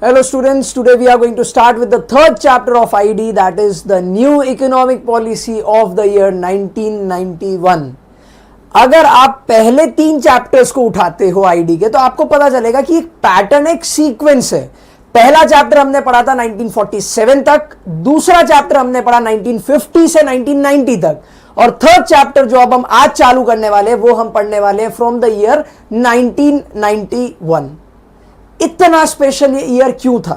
Hello students, today we are going to start with the third chapter of ID, that is the new economic policy of the year 1991. अगर आप पहले तीन chapters को उठाते हो ID के तो आपको पता चलेगा कि एक पैटर्न, एक सीक्वेंस है। पहला चैप्टर हमने पढ़ा था 1947 तक, दूसरा चैप्टर हमने पढ़ा 1950 से 1990 तक, और थर्ड चैप्टर जो अब हम आज चालू करने वाले हैं वो हम पढ़ने वाले हैं फ्रॉम द ईयर 1991। इतना स्पेशल ये ईयर क्यों था?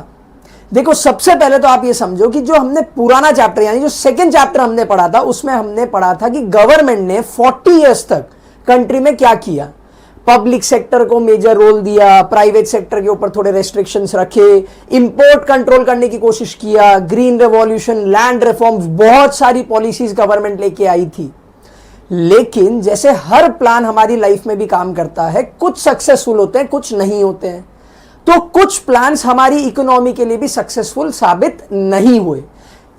देखो, सबसे पहले तो आप ये समझो कि जो हमने पुराना चैप्टर यानी जो सेकंड चैप्टर हमने पढ़ा था उसमें हमने पढ़ा था कि गवर्नमेंट ने 40 इयर्स तक कंट्री में क्या किया। पब्लिक सेक्टर को मेजर रोल दिया, प्राइवेट सेक्टर के ऊपर थोड़े रेस्ट्रिक्शंस रखे, इंपोर्ट कंट्रोल करने की कोशिश किया, ग्रीन रेवोल्यूशन, लैंड रिफॉर्म्स, बहुत सारी पॉलिसीज गवर्नमेंट लेके आई थी। लेकिन जैसे हर प्लान हमारी लाइफ में भी काम करता है, कुछ सक्सेसफुल होते हैं, कुछ नहीं होते हैं। तो कुछ प्लान्स हमारी इकोनॉमी के लिए भी सक्सेसफुल साबित नहीं हुए,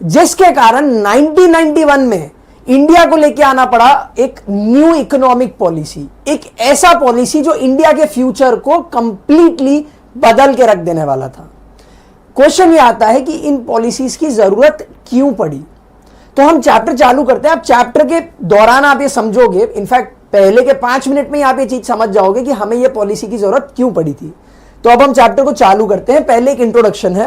जिसके कारण 1991 में इंडिया को लेके आना पड़ा एक न्यू इकोनॉमिक पॉलिसी, एक ऐसा पॉलिसी जो इंडिया के फ्यूचर को कंप्लीटली बदल के रख देने वाला था। क्वेश्चन ये आता है कि इन पॉलिसीज की जरूरत क्यों पड़ी। तो हम चैप्टर चालू करते हैं। आप चैप्टर के दौरान आप ये समझोगे, इनफैक्ट पहले के 5 मिनट में आप ये चीज समझ जाओगे कि हमें ये पॉलिसी की जरूरत क्यों पड़ी थी। तो अब हम चैप्टर को चालू करते हैं। पहले एक इंट्रोडक्शन है।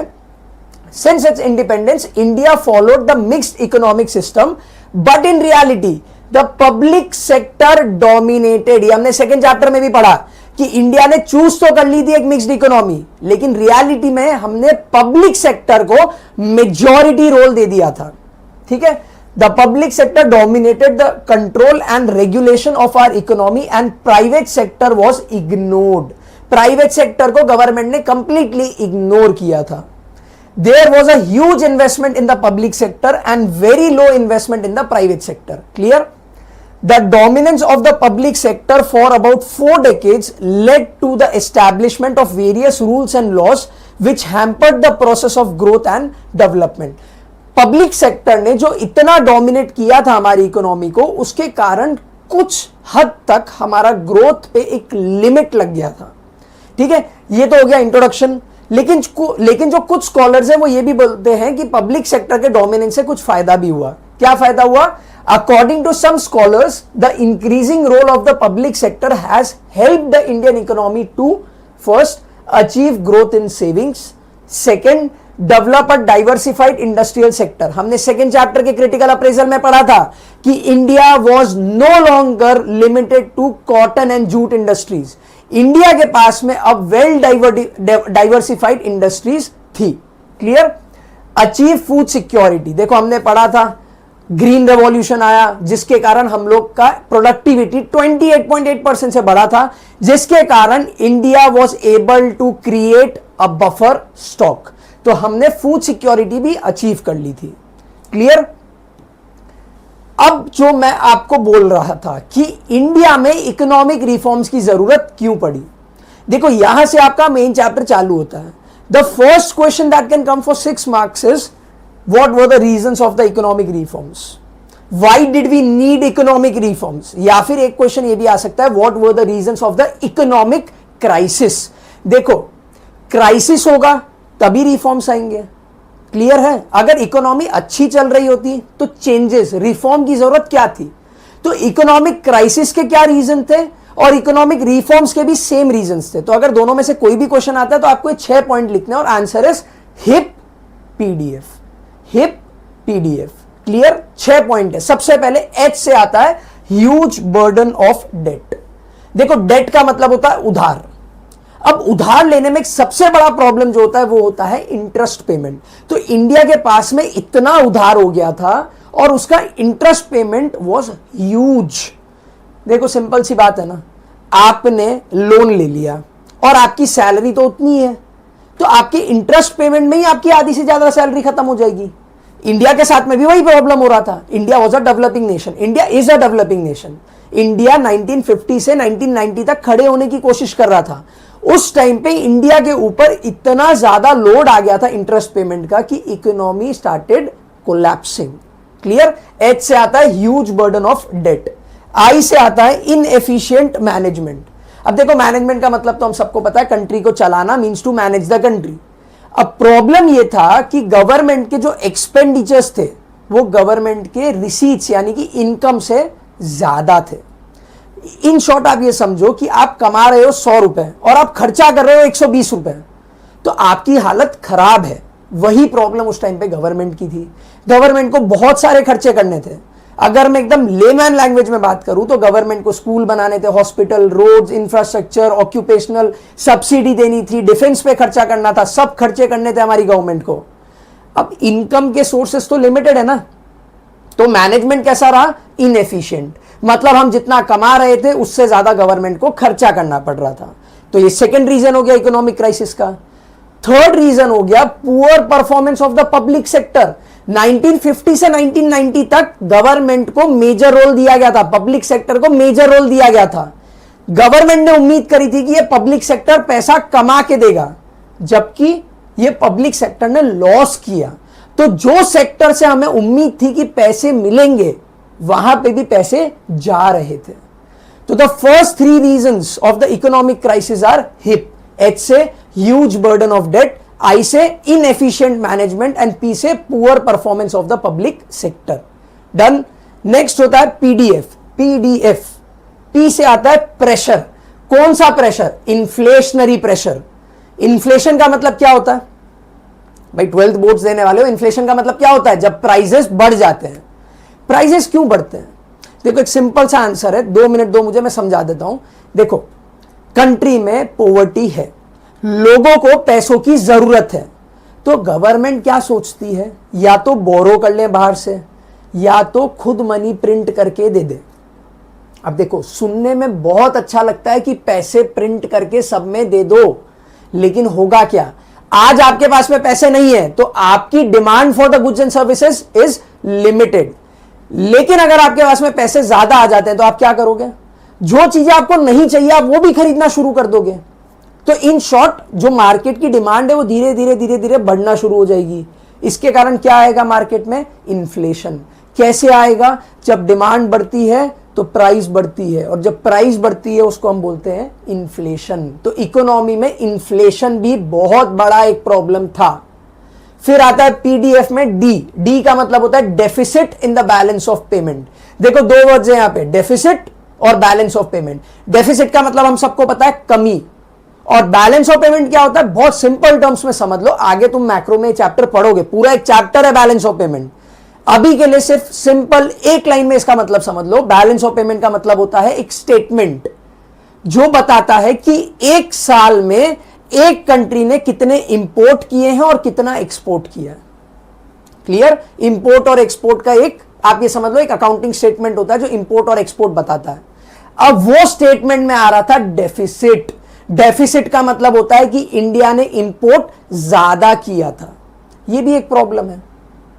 Since it's independence, India followed the mixed economic system, but in reality the public sector dominated. ये हमने सेकंड चैप्टर में भी पढ़ा कि इंडिया ने चूज तो कर ली थी एक मिक्स्ड इकोनॉमी, लेकिन रियलिटी में हमने पब्लिक सेक्टर को मेजॉरिटी रोल दे दिया था। ठीक है, the public sector dominated the control and regulation of our economy and private sector was ignored. Private sector को गवर्नमेंट ने कंप्लीटली इग्नोर किया था। There was a huge investment in the public sector and very low investment in the private sector. Clear? The dominance of the public sector for about 4 decades led to the establishment of various rules and laws which hampered the process of growth and development. Public sector ने जो इतना dominate किया था हमारी economy को, उसके कारण कुछ हद तक हमारा ग्रोथ पे एक लिमिट लग गया था। ठीक है, ये तो हो गया इंट्रोडक्शन। लेकिन जो कुछ स्कॉलर्स हैं वो ये भी बोलते हैं कि पब्लिक सेक्टर के डोमिनेंस से कुछ फायदा भी हुआ। क्या फायदा हुआ? According to some scholars, the increasing role of the public sector has helped the Indian economy to first achieve growth in savings, second develop a diversified industrial sector. हमने सेकेंड चैप्टर के क्रिटिकल अप्रेजल में पढ़ा था कि India was no longer limited to cotton and jute industries. India के पास में अब वेल डाइवर्सिफाइड इंडस्ट्रीज थी। क्लियर? Achieve food security. देखो, हमने पढ़ा था ग्रीन रेवोल्यूशन आया, जिसके कारण हम लोग का प्रोडक्टिविटी 28.8% से बढ़ा था, जिसके कारण India was able to create a buffer stock. तो हमने फूड सिक्योरिटी भी अचीव कर ली थी। क्लियर? अब जो मैं आपको बोल रहा था कि इंडिया में इकोनॉमिक रिफॉर्म्स की जरूरत क्यों पड़ी, देखो यहां से आपका मेन चैप्टर चालू होता है। The first question that can come for 6 marks is what were the reasons of the economic reforms, why did we need economic reforms. या फिर एक क्वेश्चन ये भी आ सकता है, what were the reasons of the economic crisis. देखो, crisis होगा तभी रिफॉर्म्स आएंगे। क्लियर है? अगर इकोनॉमी अच्छी चल रही होती तो चेंजेस, रिफॉर्म की जरूरत क्या थी? तो इकोनॉमिक क्राइसिस के क्या रीजन थे और इकोनॉमिक रिफॉर्म्स के भी सेम रीजंस थे। तो अगर दोनों में से कोई भी क्वेश्चन आता है तो आपको 6 पॉइंट लिखने और answer is hip PDF. Hip PDF. Clear? 6 point है। सबसे पहले एच से आता है ह्यूज बर्डन ऑफ डेट। देखो, डेट का मतलब होता है उधार। अब उधार लेने में सबसे बड़ा प्रॉब्लम जो होता है वो होता है इंटरेस्ट पेमेंट। तो इंडिया के पास में इतना उधार हो गया था और उसका इंटरेस्ट पेमेंट वाज ह्यूज। देखो, सिंपल सी बात है ना, आपने लोन ले लिया और आपकी सैलरी तो उतनी है, तो आपके इंटरेस्ट पेमेंट में ही आपकी आधी से ज्यादा सैलरी खत्म हो जाएगी। इंडिया के साथ में भी वही प्रॉब्लम हो रहा था। India was a developing nation, India is a developing nation. India 1950 से 1990 तक खड़े होने की कोशिश कर रहा था। उस टाइम पे इंडिया के ऊपर इतना ज्यादा लोड आ गया था इंटरेस्ट पेमेंट का कि economy started collapsing. Clear? H से आता है ह्यूज बर्डन ऑफ डेट। आई से आता है इनएफिशिएंट मैनेजमेंट। अब देखो, मैनेजमेंट का मतलब तो हम सबको पता है, कंट्री को चलाना means to manage the country. अब प्रॉब्लम ये था कि गवर्नमेंट के जो एक्सपेंडिचर्स थे वो गवर्नमेंट के रिसीट्स यानी कि इनकम से ज्यादा थे। इन शॉर्ट आप ये समझो कि आप कमा रहे हो 100 रुपए और आप खर्चा कर रहे हो 120 रुपए, तो आपकी हालत खराब है। वही प्रॉब्लम उस टाइम पे गवर्नमेंट की थी। गवर्नमेंट को बहुत सारे खर्चे करने थे। अगर मैं एकदम लेमैन लैंग्वेज में बात करूं तो गवर्नमेंट को स्कूल बनाने थे, hospital, roads, infrastructure, occupational subsidy देनी थी, डिफेंस पे खर्चा करना था, सब खर्चे करने थे हमारी गवर्नमेंट को। अब इनकम के सोर्सेस तो लिमिटेड है ना, तो मैनेजमेंट कैसा रहा? इनएफिशिएंट। मतलब हम जितना कमा रहे थे उससे ज्यादा गवर्नमेंट को खर्चा करना पड़ रहा था। तो ये सेकंड रीजन हो गया इकोनॉमिक क्राइसिस का। थर्ड रीजन हो गया poor performance of the public sector. 1950 से 1990 तक गवर्नमेंट को मेजर रोल दिया गया था, पब्लिक सेक्टर को मेजर रोल दिया गया था। गवर्नमेंट ने उम्मीद करी थी कि ये पब्लिक सेक्टर पैसा कमा के देगा, जबकि ये पब्लिक सेक्टर ने लॉस किया। तो जो सेक्टर से हमें उम्मीद थी कि पैसे मिलेंगे वहां पे भी पैसे जा रहे थे। तो the first 3 reasons of the economic crisis are hip. H से huge burden of debt, I से इनएफिशिएंट मैनेजमेंट एंड P से poor performance of the public sector. Done. Next होता है पीडीएफ। P से आता है प्रेशर। कौन सा प्रेशर? Inflationary pressure. इन्फ्लेशन का मतलब क्या होता है भाई? 12th बोर्ड्स देने वाले हो। इन्फ्लेशन का मतलब क्या होता है? जब प्राइजेस बढ़ जाते हैं। प्राइजेस क्यों बढ़ते हैं? देखो एक सिंपल सा आंसर है, 2 मिनट दो मुझे, मैं समझा देता हूं। देखो, कंट्री में पॉवर्टी है, लोगों को पैसों की जरूरत है, तो गवर्नमेंट क्या सोचती है? या तो बोरो कर ले बाहर से, या तो खुद मनी प्रिंट करके दे दे। अब देखो, सुनने में बहुत अच्छा लगता है कि पैसे प्रिंट करके सब में दे दो, लेकिन होगा क्या? आज आपके पास में पैसे नहीं है तो आपकी demand for the goods and services is limited. लेकिन अगर आपके पास में पैसे ज्यादा आ जाते हैं तो आप क्या करोगे? जो चीजें आपको नहीं चाहिए आप वो भी खरीदना शुरू कर दोगे। तो इन शॉर्ट, जो मार्केट की डिमांड है वो धीरे धीरे बढ़ना शुरू हो जाएगी। इसके कारण क्या आएगा मार्केट में? इन्फ्लेशन। कैसे आएगा? जब डिमांड बढ़ती है तो प्राइस बढ़ती है, और जब प्राइस बढ़ती है उसको हम बोलते हैं इन्फ्लेशन। तो इकोनॉमी में इन्फ्लेशन भी बहुत बड़ा एक प्रॉब्लम था। फिर आता है पीडीएफ में डी का मतलब होता है deficit in the balance of payment. देखो 2 वर्ड्स है यहां पे, डेफिसिट और बैलेंस ऑफ पेमेंट। डेफिसिट का मतलब हम सबको पता है कमी, और बैलेंस ऑफ पेमेंट क्या होता है? बहुत सिंपल टर्म्स में समझ लो, आगे तुम मैक्रो में चैप्टर पढ़ोगे, पूरा एक चैप्टर है बैलेंस ऑफ पेमेंट। अभी के लिए सिर्फ सिंपल एक लाइन में इसका मतलब समझ लो। बैलेंस ऑफ पेमेंट का मतलब होता है एक स्टेटमेंट जो बताता है कि एक साल में एक कंट्री ने कितने इंपोर्ट किए हैं और कितना एक्सपोर्ट किया है। क्लियर? इंपोर्ट और एक्सपोर्ट का एक, आप ये समझ लो, एक अकाउंटिंग स्टेटमेंट होता है जो इंपोर्ट और एक्सपोर्ट बताता है। अब वो स्टेटमेंट में आ रहा था डेफिसिट। डेफिसिट का मतलब होता है कि इंडिया ने इंपोर्ट ज्यादा किया था। ये भी एक प्रॉब्लम है।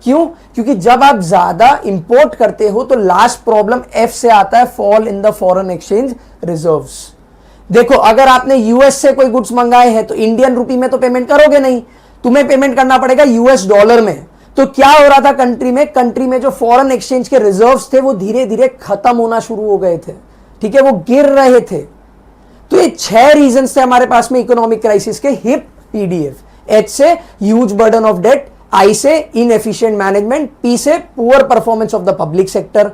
क्यों? क्योंकि जब आप ज्यादा इंपोर्ट करते हो तो लास्ट प्रॉब्लम एफ से आता है, fall in the foreign exchange reserves. देखो, अगर आपने यूएस से कोई गुड्स मंगाए हैं तो इंडियन रुपी में तो पेमेंट करोगे नहीं, तुम्हें पेमेंट करना पड़ेगा यूएस डॉलर में। तो क्या हो रहा था कंट्री में जो फॉरेन एक्सचेंज के रिजर्व्स थे वो धीरे धीरे खत्म होना शुरू हो गए थे। ठीक है, वो गिर रहे थे। तो ये 6 रीजन थे हमारे पास में इकोनॉमिक क्राइसिस के। Hip, PDF. एच से ह्यूज बर्डन ऑफ डेट, आई से इनएफिशिएंट मैनेजमेंट, पी से poor performance of the public sector.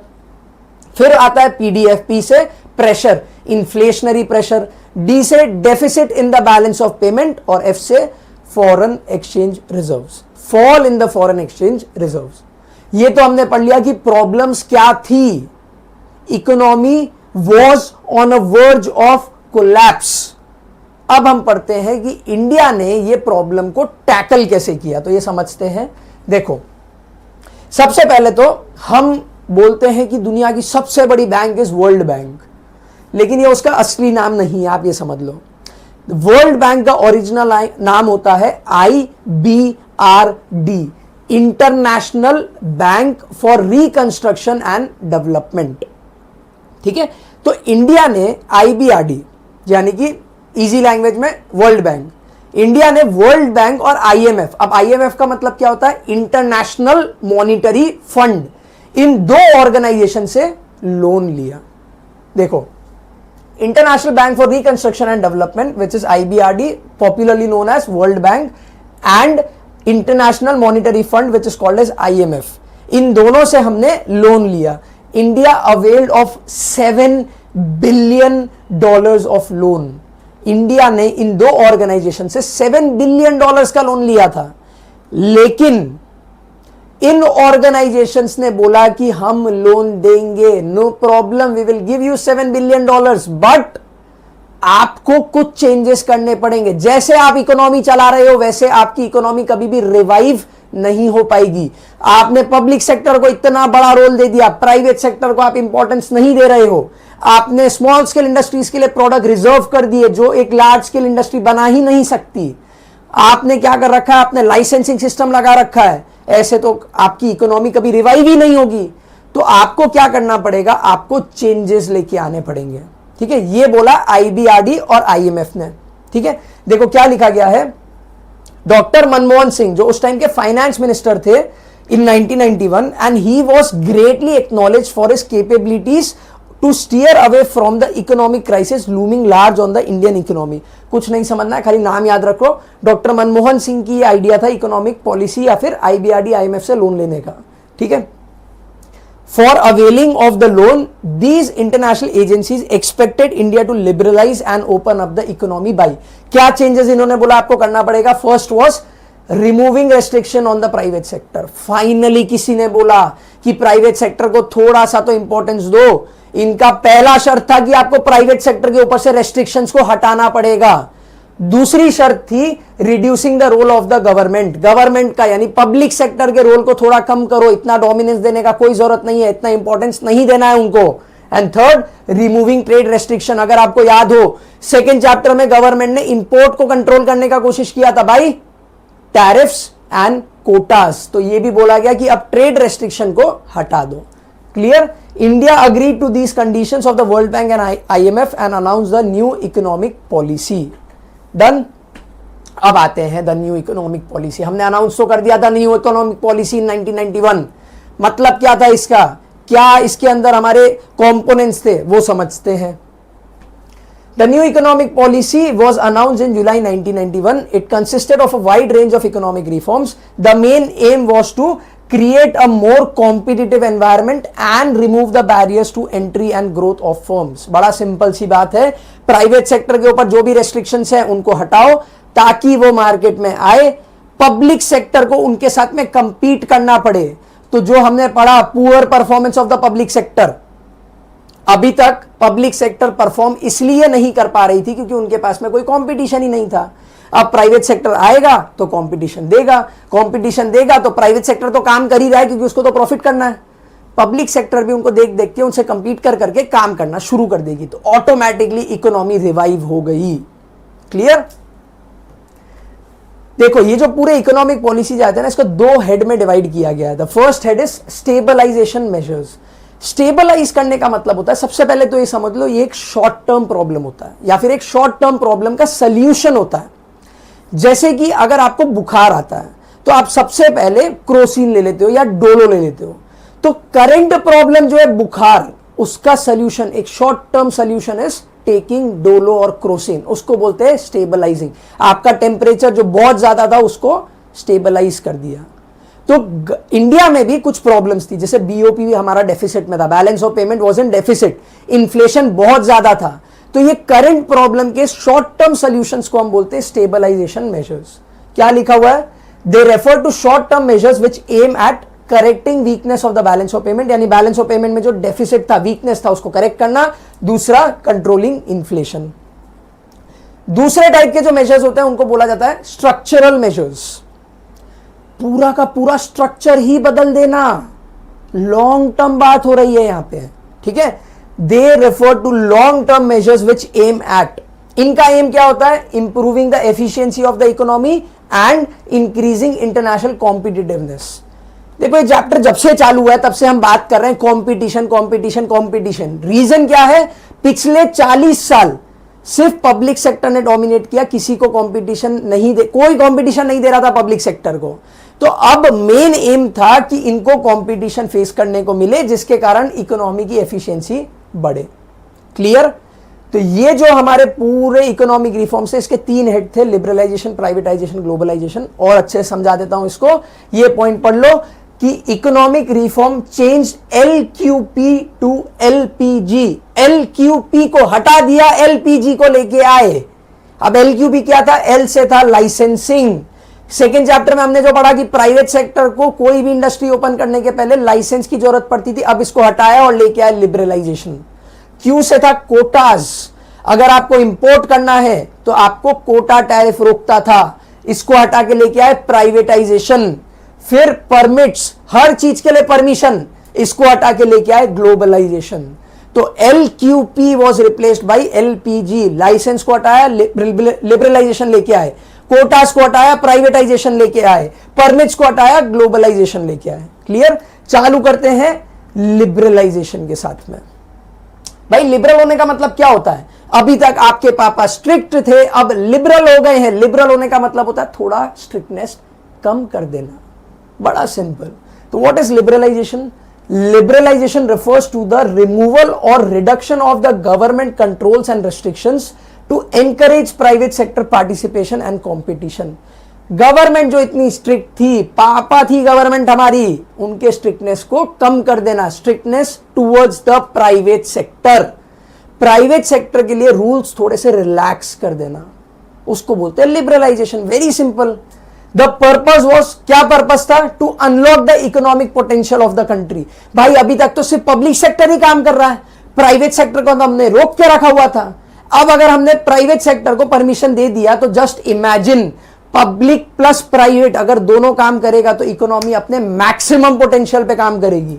फिर आता है पीडीएफ। पी से प्रेशर, इन्फ्लेशनरी प्रेशर। डी से deficit in the balance of payment, और एफ से foreign exchange reserves, fall in the foreign exchange reserves. ये तो हमने पढ़ लिया कि प्रॉब्लम्स क्या थी। Economy was on a verge of collapse. अब हम पढ़ते हैं कि इंडिया ने ये प्रॉब्लम को टैकल कैसे किया, तो ये समझते हैं। देखो, सबसे पहले तो हम बोलते हैं कि दुनिया की सबसे बड़ी बैंक इज वर्ल्ड बैंक, लेकिन ये उसका असली नाम नहीं है, आप ये समझ लो। वर्ल्ड बैंक का ओरिजिनल नाम होता है IBRD, international bank for reconstruction and development. ठीक है, तो इंडिया ने IBRD यानी कि इजी लैंग्वेज में वर्ल्ड बैंक, इंडिया ने वर्ल्ड बैंक और IMF, अब IMF का मतलब क्या होता है? इंटरनेशनल मॉनिटरी फंड, इन 2 ऑर्गेनाइजेशन से लोन लिया। देखो, international bank for reconstruction and development which is IBRD, popularly known as world bank, and international monetary fund which is called as IMF, इन दोनों से हमने लोन लिया. India availed of $7 billion of loan. India ने इन दो organisation से $7 billion का लोन लिया था. लेकिन इन ऑर्गेनाइजेशंस ने बोला कि हम लोन देंगे, no problem, we will give you $7 billion, but आपको कुछ चेंजेस करने पड़ेंगे. जैसे आप इकोनॉमी चला रहे हो वैसे आपकी इकोनॉमी कभी भी रिवाइव नहीं हो पाएगी. आपने पब्लिक सेक्टर को इतना बड़ा रोल दे दिया, प्राइवेट सेक्टर को आप इंपॉर्टेंस नहीं दे रहे हो. आपने स्मॉल स्केल इंडस्ट्रीज के लिए प्रोडक्ट रिजर्व कर दिए जो एक लार्ज स्केल इंडस्ट्री बना ही नहीं सकती. आपने क्या कर रखा है, आपने लाइसेंसिंग सिस्टम लगा रखा है. ऐसे तो आपकी इकोनॉमी कभी रिवाइव ही नहीं होगी. तो आपको क्या करना पड़ेगा, आपको चेंजेस लेके आने पड़ेंगे. ठीक है, ये बोला IBRD और IMF ने. ठीक है, देखो क्या लिखा गया है. डॉक्टर मनमोहन सिंह जो उस टाइम के फाइनेंस मिनिस्टर थे in 1991, and he was greatly acknowledged for his capabilities to steer away from the economic crisis looming large on the Indian economy. कुछ नहीं समझना है, खाली नाम याद रखो. डॉक्टर मनमोहन सिंह की आइडिया था इकोनॉमिक पॉलिसी या फिर IBRD IMF से लोन लेने का. ठीक है, for availing of the loan these international agencies expected India to liberalise and open up the economy by. क्या चेंजेस इन्होंने बोला आपको करना पड़ेगा. First was removing restriction on the private sector. Finally किसी ने बोला कि प्राइवेट सेक्टर को थोड़ा सा तो इंपॉर्टेंस दो. इनका पहला शर्त था कि आपको प्राइवेट सेक्टर के ऊपर से रेस्ट्रिक्शंस को हटाना पड़ेगा. दूसरी शर्त थी reducing the role of the government. Government का यानी पब्लिक सेक्टर के रोल को थोड़ा कम करो, इतना डोमिनेंस देने का कोई जरूरत नहीं है, इतना इंपॉर्टेंस नहीं देना है उनको. And third, removing trade restriction. अगर आपको याद हो सेकेंड चैप्टर में गवर्नमेंट ने इंपोर्ट को कंट्रोल करने का कोशिश किया था भाई, टैरिफ्स एंड कोटास. तो ये भी बोला गया कि अब ट्रेड रेस्ट्रिक्शन को हटा दो. Clear. India agreed to these conditions of the World Bank and IMF and announced the new economic policy. Done. अब आते हैं द न्यू इकोनॉमिक पॉलिसी. हमने अनाउंस तो कर दिया था न्यू इकोनॉमिक पॉलिसी 1991. मतलब क्या था इसका, क्या इसके अंदर हमारे कंपोनेंट्स थे वो समझते हैं. The new economic policy was announced in July 1991. It consisted of a wide range of economic reforms. The main aim was to create a more competitive environment and remove the barriers to entry and growth of firms. बड़ा simple सी बात है, private sector के ऊपर जो भी restrictions हैं उनको हटाओ ताकि वो मार्केट में आए, पब्लिक सेक्टर को उनके साथ में कंपीट करना पड़े. तो जो हमने पढ़ा poor performance of the public sector, अभी तक पब्लिक सेक्टर परफॉर्म इसलिए नहीं कर पा रही थी क्योंकि उनके पास में कोई कंपटीशन ही नहीं था. अब प्राइवेट सेक्टर आएगा तो कंपटीशन देगा, कंपटीशन देगा तो प्राइवेट सेक्टर तो काम कर ही रहा है क्योंकि उसको तो प्रॉफिट करना है. पब्लिक सेक्टर भी उनको देख देख के उनसे कंपीट कर करके काम करना शुरू कर देगी. तो ऑटोमेटिकली इकोनॉमी रिवाइव हो गई. क्लियर. देखो ये जो पूरे इकोनॉमिक पॉलिसी जाते हैं ना, इसको दो हेड में डिवाइड किया गया है. The first head is stabilisation measures. Stabilise करने का मतलब होता है, सबसे पहले तो ये समझ लो, ये एक शॉर्ट टर्म प्रॉब्लम होता है या फिर एक शॉर्ट टर्म प्रॉब्लम का सॉल्यूशन होता है. जैसे कि अगर आपको बुखार आता है तो आप सबसे पहले क्रोसिन ले लेते हो या डोलो ले लेते हो. तो करंट प्रॉब्लम जो है बुखार, उसका सॉल्यूशन, एक short term solution is taking Dolo और क्रोसिन. उसको बोलते हैं स्टेबलाइजिंग. आपका टेम्परेचर जो बहुत ज्यादा था उसको स्टेबलाइज कर दिया. तो इंडिया में भी कुछ प्रॉब्लम्स थी, जैसे बीओपी भी हमारा डेफिसिट में था, balance of payment was in deficit, inflation बहुत ज्यादा था. तो ये करंट प्रॉब्लम के शॉर्ट टर्म सॉल्यूशंस को हम बोलते हैं स्टेबलाइजेशन मेजर्स. क्या लिखा हुआ है, they refer to short term measures which aim at correcting weakness of the balance of payment. यानी बैलेंस ऑफ पेमेंट में जो डेफिसिट था, वीकनेस था, उसको करेक्ट करना. दूसरा, कंट्रोलिंग इन्फ्लेशन. दूसरे टाइप के जो मेजर्स होते हैं उनको बोला जाता है स्ट्रक्चरल मेजर्स. पूरा का पूरा स्ट्रक्चर ही बदल देना, लॉन्ग टर्म बात हो रही है यहां पे. ठीक है. They refer to long term measures which aim at. इनका एम क्या होता है, improving the efficiency of the economy and increasing international competitiveness. देखो ये चैप्टर जब से चालू हुआ है तब से हम बात कर रहे हैं कॉम्पिटिशन कॉम्पिटिशन कॉम्पिटिशन. रीजन क्या है, पिछले 40 साल सिर्फ पब्लिक सेक्टर ने डोमिनेट किया, किसी को कंपटीशन नहीं दे, कोई कंपटीशन नहीं दे रहा था पब्लिक सेक्टर को. तो अब मेन एम था कि इनको कंपटीशन फेस करने को मिले जिसके कारण इकोनॉमी की एफिशिएंसी बढ़े. क्लियर. तो ये जो हमारे पूरे इकोनॉमिक रिफॉर्म्स है, इसके 3 हेड थे, लिबरलाइजेशन, प्राइवेटाइजेशन, ग्लोबलाइजेशन। और अच्छे से समझा देता हूं इसको, ये पॉइंट पढ़ लो कि economic reform change LQP to LPG। LQP को हटा दिया, LPG को लेके आए। अब LQP क्या था? L से था लाइसेंसिंग। सेकेंड चैप्टर में हमने जो पढ़ा कि प्राइवेट सेक्टर को कोई भी इंडस्ट्री ओपन करने के पहले लाइसेंस की जरूरत पड़ती थी, अब इसको हटाया और लेके आया लिबरलाइजेशन। Q से था कोटाज, अगर आपको इंपोर्ट करना है तो आपको कोटा टैरिफ रोकता था, इसको हटा के लेके आए प्राइवेटाइजेशन। फिर परमिट्स, हर चीज के लिए परमिशन, इसको हटा के लेके आए ग्लोबलाइजेशन। तो LQP was replaced by LPG, licence को हटाया, लिबरलाइजेशन लेके आए, कोटास को हटाया, प्राइवेटाइजेशन लेके आए, परमिट्स को हटाया, ग्लोबलाइजेशन लेके आए। क्लियर? चालू करते हैं लिबरलाइजेशन के साथ में। भाई लिबरल होने का मतलब क्या होता है? अभी तक आपके पापा स्ट्रिक्ट थे, अब लिबरल हो गए हैं। लिबरल होने का मतलब होता है थोड़ा स्ट्रिक्टनेस कम कर देना, बड़ा सिंपल। तो what is liberalisation? Liberalization refers to the removal or reduction of the government controls and restrictions to encourage private sector participation and competition. Government जो इतनी स्ट्रिक्ट थी, पापा थी गवर्नमेंट हमारी, उनके स्ट्रिक्टनेस को कम कर देना, strictness towards the private sector. Private sector के लिए रूल्स थोड़े से रिलैक्स कर देना, उसको बोलते हैं liberalisation. Very simple. The purpose was, क्या पर्पज था? To unlock the economic potential of the country. भाई अभी तक तो सिर्फ पब्लिक सेक्टर ही काम कर रहा है, प्राइवेट सेक्टर को तो हमने रोक के रखा हुआ था। अब अगर हमने प्राइवेट सेक्टर को परमिशन दे दिया तो just imagine, public plus private अगर दोनों काम करेगा तो इकोनॉमी अपने मैक्सिमम पोटेंशियल पे काम करेगी।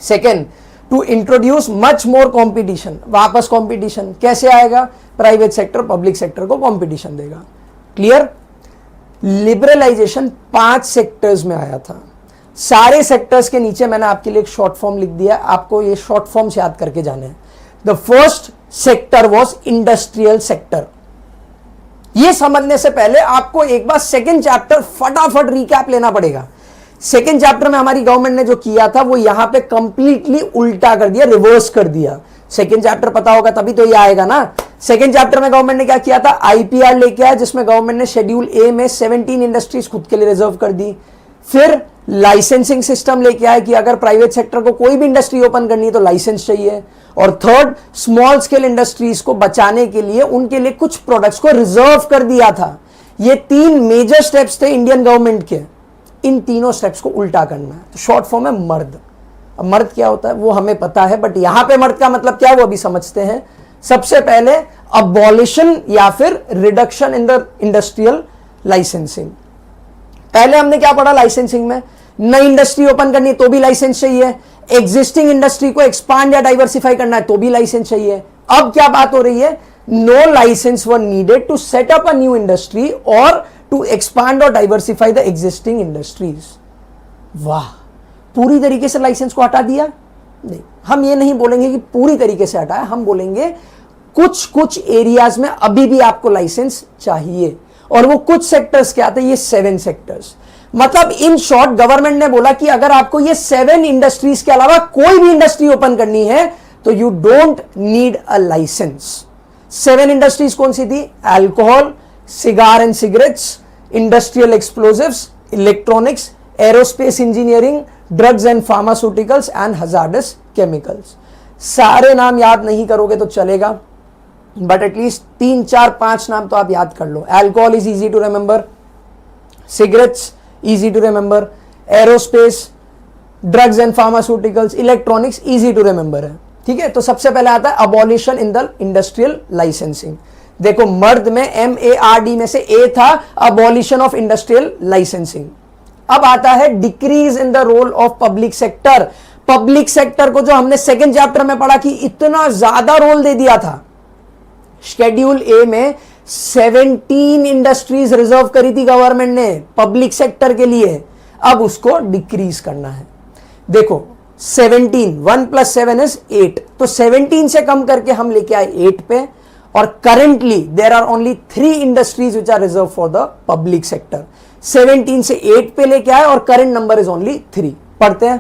Second, to introduce much more competition. वापस कॉम्पिटिशन कैसे आएगा? प्राइवेट सेक्टर पब्लिक सेक्टर को कॉम्पिटिशन देगा। क्लियर? लिबरलाइजेशन 5 सेक्टर्स में आया था। सारे सेक्टर्स के नीचे मैंने आपके लिए एक शॉर्ट फॉर्म लिख दिया, आपको ये शॉर्ट फॉर्म्स याद करके जाने हैं। The first sector was industrial sector. ये समझने से पहले आपको एक बार सेकेंड चैप्टर फटाफट रिकैप लेना पड़ेगा। सेकेंड चैप्टर में हमारी गवर्नमेंट ने जो किया था वो यहां पे कंप्लीटली उल्टा कर दिया, रिवर्स कर दिया। सेकेंड चैप्टर पता होगा तभी तो ये आएगा ना। सेकेंड चैप्टर में गवर्नमेंट ने क्या किया था? IPR लेके आया, जिसमें गवर्नमेंट ने शेड्यूल A में 17 इंडस्ट्रीज खुद के लिए रिजर्व कर दी। फिर लाइसेंसिंग सिस्टम लेके आया कि अगर प्राइवेट सेक्टर को कोई भी इंडस्ट्री ओपन करनी है तो लाइसेंस चाहिए। और थर्ड, स्मॉल स्केल इंडस्ट्रीज को बचाने के लिए उनके लिए कुछ प्रोडक्ट्स को रिजर्व कर दिया था। ये 3 मेजर स्टेप्स थे इंडियन गवर्नमेंट के। इन तीनों स्टेप्स को उल्टा करना है। तो शॉर्ट फॉर्म है मर्द। अब मर्द क्या होता है वो हमें पता है, बट यहां पे मर्द का मतलब क्या है वो अभी समझते हैं। सबसे पहले अबॉलिशन या फिर reduction in the industrial licensing. पहले हमने क्या पढ़ा लाइसेंसिंग में? नई इंडस्ट्री ओपन करनी है तो भी लाइसेंस चाहिए, एग्जिस्टिंग इंडस्ट्री को एक्सपांड या डाइवर्सिफाई करना है तो भी लाइसेंस चाहिए। अब क्या बात हो रही है? No licence were needed to set up a new industry or to expand or diversify the existing industries. वाह, पूरी तरीके से लाइसेंस को हटा दिया? नहीं, हम ये नहीं बोलेंगे कि पूरी तरीके से हटाया, हम बोलेंगे कुछ कुछ एरियाज में अभी भी आपको लाइसेंस चाहिए। और वो कुछ सेक्टर्स क्या थे? ये 7 सेक्टर्स। मतलब इन शॉर्ट गवर्नमेंट ने बोला कि अगर आपको ये 7 इंडस्ट्रीज के अलावा कोई भी इंडस्ट्री ओपन करनी है तो you don't need a licence. 7 industries कौन सी थी? Alcohol, cigar and cigarettes, industrial explosives, electronics, aerospace engineering, drugs and pharmaceuticals and hazardous chemicals. सारे नाम याद नहीं करोगे तो चलेगा, बट एटलीस्ट 3, 4, 5 नाम तो आप याद कर लो। Alcohol is easy to remember, cigarettes easy to remember, aerospace, drugs and pharmaceuticals, electronics easy to remember है। ठीक है, तो सबसे पहले आता है abolition in the industrial licensing. देखो मर्द में MARD में से A था अबॉलिशन ऑफ इंडस्ट्रियल लाइसेंसिंग। अब आता है decrease in the role of public sector. Public sector को जो हमने सेकेंड चैप्टर में पढ़ा कि इतना ज्यादा रोल दे दिया था, शेड्यूल A में 17 इंडस्ट्रीज रिजर्व करी थी गवर्नमेंट ने पब्लिक सेक्टर के लिए, अब उसको डिक्रीज करना है। देखो 17, 1 + 7 = 8, तो 17 से कम करके हम लेके आए 8 पे। और currently there are only 3 industries which are reserve for the public sector. 17 से 8 पे लेके आए और करंट नंबर इज ओनली 3। पढ़ते हैं।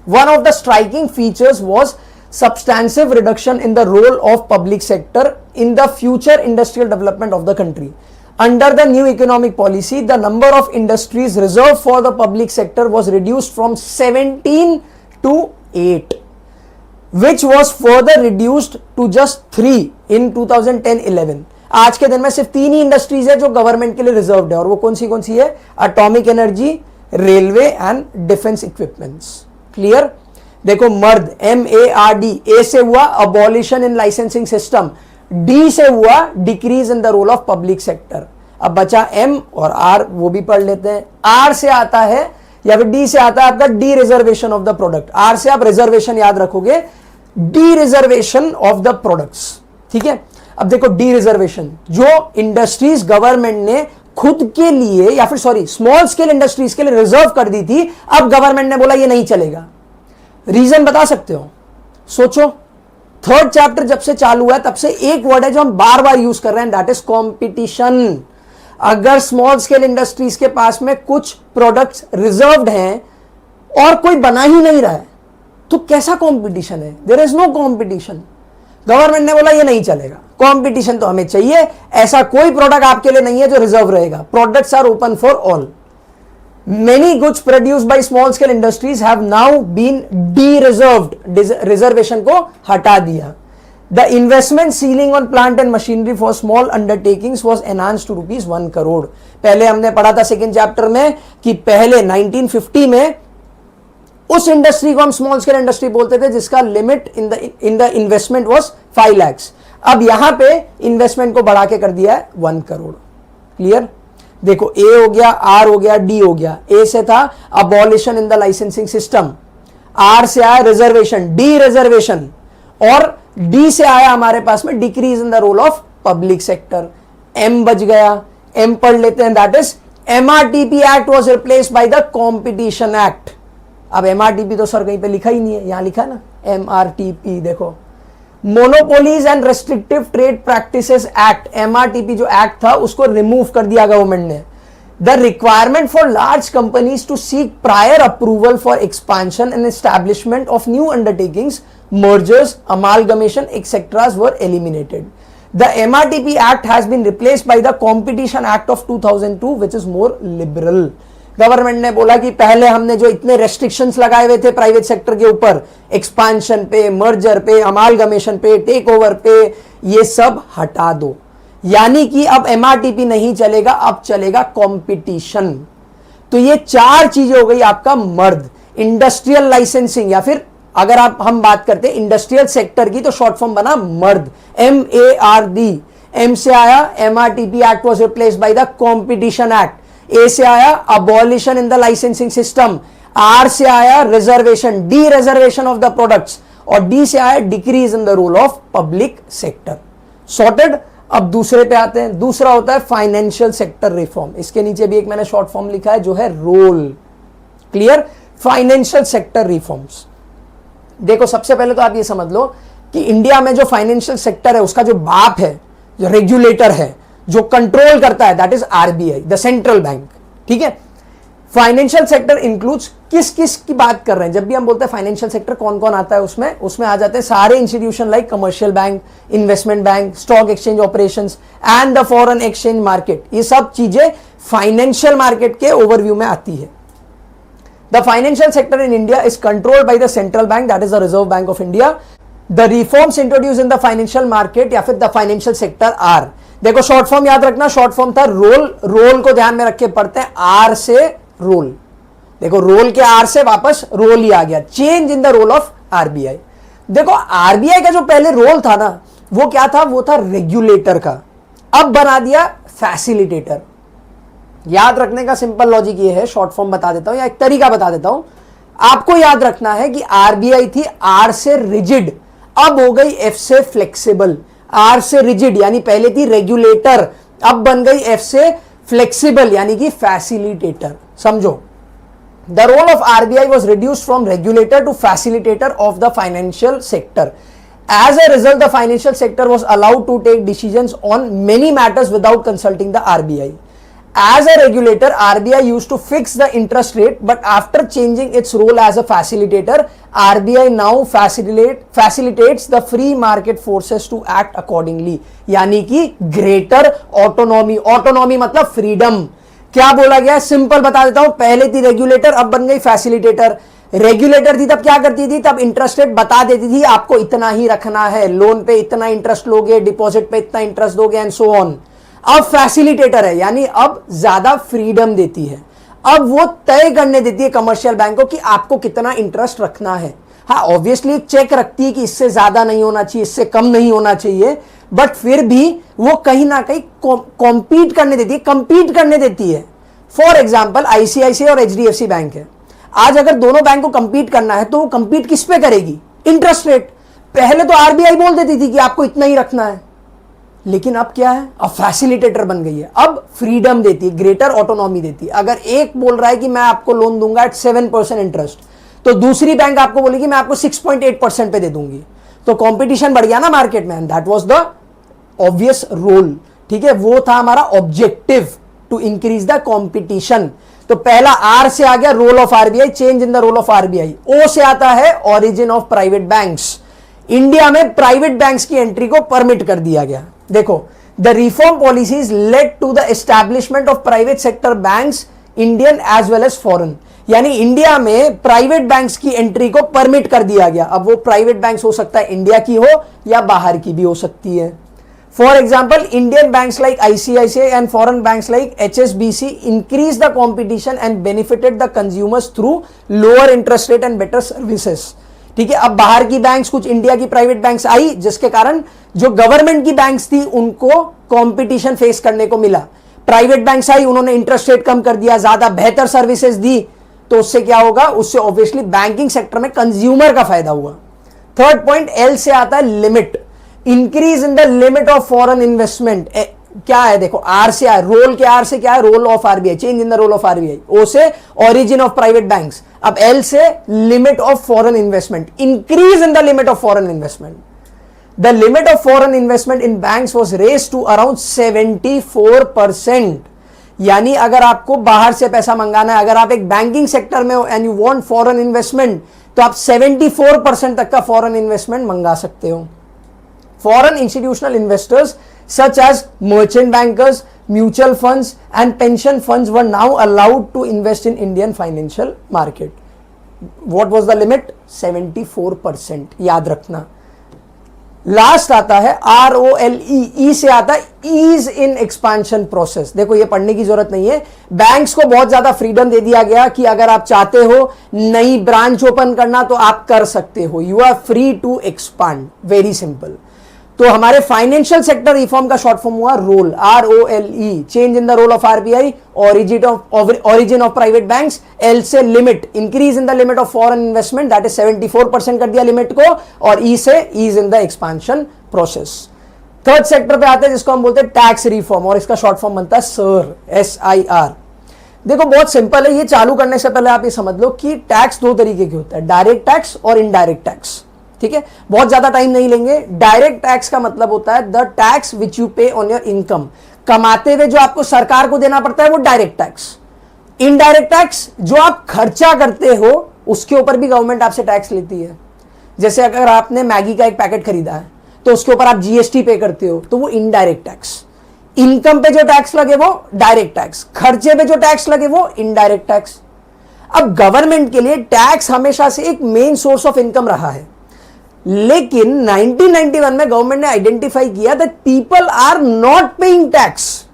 One of the striking features was substantive reduction in the role of public sector in the future industrial development of the country. Under the new economic policy, the number of industries reserved for the public sector was reduced from 17 to 8, which was further reduced to just 3 in 2010-11. आज के दिन में सिर्फ 3 ही industries है जो government के लिए reserved है, और वो कौन सी है? Atomic energy, railway and defence equipments. Clear? देखो मर्द MARD, ए से हुआ abolition in licensing system, D से हुआ decrease in the role of public sector. अब बचा M और R, वो भी पढ़ लेते हैं. R से आता है या फिर D से आता है आपका D reservation of the product. R से आप रिजर्वेशन याद रखोगे, D reservation of the products. ठीक है, अब देखो डी रिजर्वेशन, जो इंडस्ट्रीज गवर्नमेंट ने खुद के लिए या फिर स्मॉल स्केल इंडस्ट्रीज के लिए रिजर्व कर दी थी, अब गवर्नमेंट ने बोला ये नहीं चलेगा. रीजन बता सकते हो? सोचो. थर्ड चैप्टर जब से चालू हुआ है तब से एक वर्ड है जो हम बार बार यूज कर रहे हैं, दैट इज कॉम्पिटिशन. अगर स्मॉल स्केल इंडस्ट्रीज के पास में कुछ प्रोडक्ट्स रिजर्व्ड हैं और कोई बना ही नहीं रहा है, तो कैसा कॉम्पिटिशन है? There is no competition. Government ने बोला ये नहीं चलेगा, कॉम्पिटिशन तो हमें चाहिए. ऐसा कोई प्रोडक्ट आपके लिए नहीं है जो रिजर्व रहेगा. Products are open for all. Many goods produced by small scale industries have now been de-reserved. Reservation को हटा दिया. The investment ceiling on plant and machinery for small undertakings was enhanced to ₹1 crore. पहले हमने पढ़ा था second chapter में कि पहले 1950 में उस इंडस्ट्री को हम स्मॉल स्केल इंडस्ट्री बोलते थे जिसका limit in the investment was 5 lakhs. अब यहां पे इन्वेस्टमेंट को बढ़ा के कर दिया है 1 crore. क्लियर? देखो ए हो गया, आर हो गया, डी हो गया. ए से था abolition in the licensing system, R से आया रिजर्वेशन, डी रिजर्वेशन, और डी से आया हमारे पास में decrease in the role of public sector. M बच गया, एम पढ़ लेते हैं, that is MRTP act was replaced by the competition act. अब MRTP तो सर कहीं पे लिखा ही नहीं है, यहां लिखा ना MRTP. देखो monopolies and restrictive trade practices act, MRTP जो एक्ट था उसको रिमूव कर दिया गवर्नमेंट ने. The requirement for large companies to seek prior approval for expansion and establishment of new undertakings, mergers, amalgamation etcetera were eliminated. The MRTP act has been replaced by the competition act of 2002 which is more liberal. Government ने बोला कि पहले हमने जो इतने restrictions लगाए हुए थे प्राइवेट सेक्टर के ऊपर, एक्सपांशन पे, मर्जर पे, अमालगमेशन पे, टेक ओवर पे, ये सब हटा दो. यानी कि अब MRTP नहीं चलेगा, अब चलेगा कंपटीशन. तो ये 4 चीजें हो गई आपका मर्द. इंडस्ट्रियल लाइसेंसिंग, या फिर अगर हम बात करते हैं इंडस्ट्रियल सेक्टर की, तो शॉर्ट फॉर्म बना मर्द, MARD. एम से आया MRTP act was replaced by the competition act. A से आया abolition in the licensing system, R से आया reservation, D reservation of the products, और डी से आया decrease in the role of public sector. Sorted. अब दूसरे पे आते हैं. दूसरा होता है फाइनेंशियल सेक्टर रिफॉर्म. इसके नीचे भी एक मैंने शॉर्ट फॉर्म लिखा है जो है role. Clear? Financial sector reforms. देखो सबसे पहले तो आप ये समझ लो कि इंडिया में जो फाइनेंशियल सेक्टर है उसका जो बाप है, जो रेगुलेटर है, जो कंट्रोल करता है, that is RBI, the central bank. ठीक है? फाइनेंशियल सेक्टर इंक्लूड्स किस किस की बात कर रहे हैं? जब भी हम बोलते हैं फाइनेंशियल सेक्टर, कौन कौन आता है उसमें आ जाते हैं सारे institution like commercial bank, investment bank, stock exchange operations and the foreign exchange market. ये सब चीजें फाइनेंशियल मार्केट के ओवरव्यू में आती है. The financial sector in India is controlled by the central bank, that is the reserve bank of India. The reforms introduce in the financial market या फिर the financial sector are. देखो short form याद रखना, short form था role. Role को ध्यान में रख के पढ़ते हैं, आर से रोल. देखो रोल के आर से वापस रोल ही आ गया, change in the role of RBI. देखो RBI का जो पहले रोल था ना, वो क्या था? वो था रेगुलेटर का. अब बना दिया फैसिलिटेटर. याद रखने का सिंपल लॉजिक ये है, शॉर्ट फॉर्म बता देता हूं या एक तरीका बता देता हूं. आपको याद रखना है कि RBI थी R से रिजिड, अब हो गई F से फ्लेक्सिबल. R से रिजिड यानी पहले थी रेगुलेटर, अब बन गई F से फ्लेक्सिबल यानी कि फैसिलिटेटर. समझो, the role of RBI was reduced from regulator to facilitator of the financial sector. As a result, the financial sector was allowed to take decisions on many matters without consulting the RBI. As a regulator, RBI used to fix the interest rate, but after changing its role as a facilitator, RBI now facilitates the free market forces to act accordingly. यानी कि greater autonomy. Autonomy मतलब freedom. क्या बोला गया? Simple बता देता हूं. पहले थी रेगुलेटर, अब बन गई फैसिलिटेटर. रेगुलेटर थी तब क्या करती थी? तब इंटरेस्ट रेट बता देती थी आपको इतना ही रखना है, लोन पे इतना इंटरेस्ट लोगे, डिपॉजिट पे इतना इंटरेस्ट दोगे एंड सो ऑन. अब फैसिलिटेटर है, यानी अब ज्यादा फ्रीडम देती है. अब वो तय करने देती है कमर्शियल बैंक को कि आपको कितना इंटरेस्ट रखना है. हाँ, ऑब्वियसली चेक रखती है कि इससे ज्यादा नहीं होना चाहिए, इससे कम नहीं होना चाहिए, बट फिर भी वो कहीं ना कहीं कॉम्पीट करने देती है, कंपीट करने देती है. फॉर एग्जाम्पल आईसीआईसीआई और एचडीएफसी बैंक है. आज अगर दोनों बैंक को कंपीट करना है तो वो कंपीट किस पे करेगी? Interest rate. पहले तो आरबीआई बोल देती थी कि आपको इतना ही रखना है, लेकिन अब क्या है? अब फैसिलिटेटर बन गई है. अब फ्रीडम देती है, ग्रेटर ऑटोनॉमी देती है. अगर एक बोल रहा है कि मैं आपको लोन दूंगा एट 7% इंटरेस्ट, तो दूसरी बैंक आपको बोलेगी मैं आपको 6.8% पे दे दूंगी. तो कंपटीशन बढ़ गया ना मार्केट में. That was the obvious role. ठीक है, वो था हमारा objective, to increase the competition. तो पहला आर से आ गया role of RBI, change in the role of RBI. O से आता है origin of private banks. India में प्राइवेट बैंक्स की एंट्री को परमिट कर दिया गया. देखो, the reform policies led to the establishment of private sector banks, Indian as well as foreign. यानी इंडिया में प्राइवेट बैंक्स की एंट्री को परमिट कर दिया गया. अब वो प्राइवेट बैंक्स हो सकता है इंडिया की हो या बाहर की भी हो सकती है. For example, Indian banks like ICICI and foreign banks like HSBC increase the competition and benefited the consumers through lower interest rate and better services. ठीक है, अब बाहर की बैंक्स, कुछ इंडिया की प्राइवेट बैंक्स आई, जिसके कारण जो गवर्नमेंट की बैंक्स थी उनको कंपटीशन फेस करने को मिला. प्राइवेट बैंक्स आई, उन्होंने इंटरेस्ट रेट कम कर दिया, ज्यादा बेहतर सर्विसेज दी, तो उससे क्या होगा? उससे ऑब्वियसली बैंकिंग सेक्टर में कंज्यूमर का फायदा हुआ. थर्ड पॉइंट एल से आता है limit. Increase in the limit of foreign investment. क्या है? देखो, आर से आर, रोल के आर से क्या है? Role of RBI, change in the role of RBI. O से ओरिजिन ऑफ प्राइवेट बैंक्स. अब एल से limit of foreign investment, increase in the limit of foreign investment. The limit of foreign investment in banks was raised to around 74%. यानी अगर आपको बाहर से पैसा मंगाना है, अगर आप एक बैंकिंग सेक्टर में हो and you want foreign investment, तो आप 74% तक का फॉरेन इन्वेस्टमेंट मंगा सकते हो. Foreign institutional investors such as merchant bankers, mutual funds and pension funds were now allowed to invest in Indian financial market. What was the limit? 74%. याद रखना. Last आता है ROLE. ई से आता है ईज इन एक्सपांशन प्रोसेस. देखो, ये पढ़ने की जरूरत नहीं है. बैंक्स को बहुत ज्यादा फ्रीडम दे दिया गया कि अगर आप चाहते हो नई ब्रांच ओपन करना तो आप कर सकते हो. You are free to expand. Very simple. तो हमारे फाइनेंशियल सेक्टर रिफॉर्म का शॉर्ट फॉर्म हुआ role, ROLE. Change in the role of RBI, origin of private banks. L से limit, increase in the limit of foreign investment, that is 74% कर दिया limit को. और E से ease in the expansion process. Third sector पे आते हैं जिसको हम बोलते हैं टैक्स रिफॉर्म, और इसका शॉर्ट फॉर्म बनता है SIR, SIR. देखो, बहुत सिंपल है. ये चालू करने से पहले आप ये समझ लो कि टैक्स दो तरीके के होता है, डायरेक्ट टैक्स और इनडायरेक्ट टैक्स. ठीक है, बहुत ज्यादा टाइम नहीं लेंगे. डायरेक्ट टैक्स का मतलब होता है द टैक्स विच यू पे ऑन योर इनकम. कमाते हुए जो आपको सरकार को देना पड़ता है वो डायरेक्ट टैक्स. इनडायरेक्ट टैक्स, जो आप खर्चा करते हो उसके ऊपर भी गवर्नमेंट आपसे टैक्स लेती है. जैसे अगर आपने मैगी का एक पैकेट खरीदा है तो उसके ऊपर आप जीएसटी पे करते हो, तो वो इनडायरेक्ट टैक्स. इनकम पे जो टैक्स लगे वो डायरेक्ट टैक्स, खर्चे पे जो टैक्स लगे वो इनडायरेक्ट टैक्स. अब गवर्नमेंट के लिए टैक्स हमेशा से एक मेन सोर्स ऑफ इनकम रहा है, लेकिन 1991 में गवर्नमेंट ने आइडेंटिफाई किया that people are not paying tax.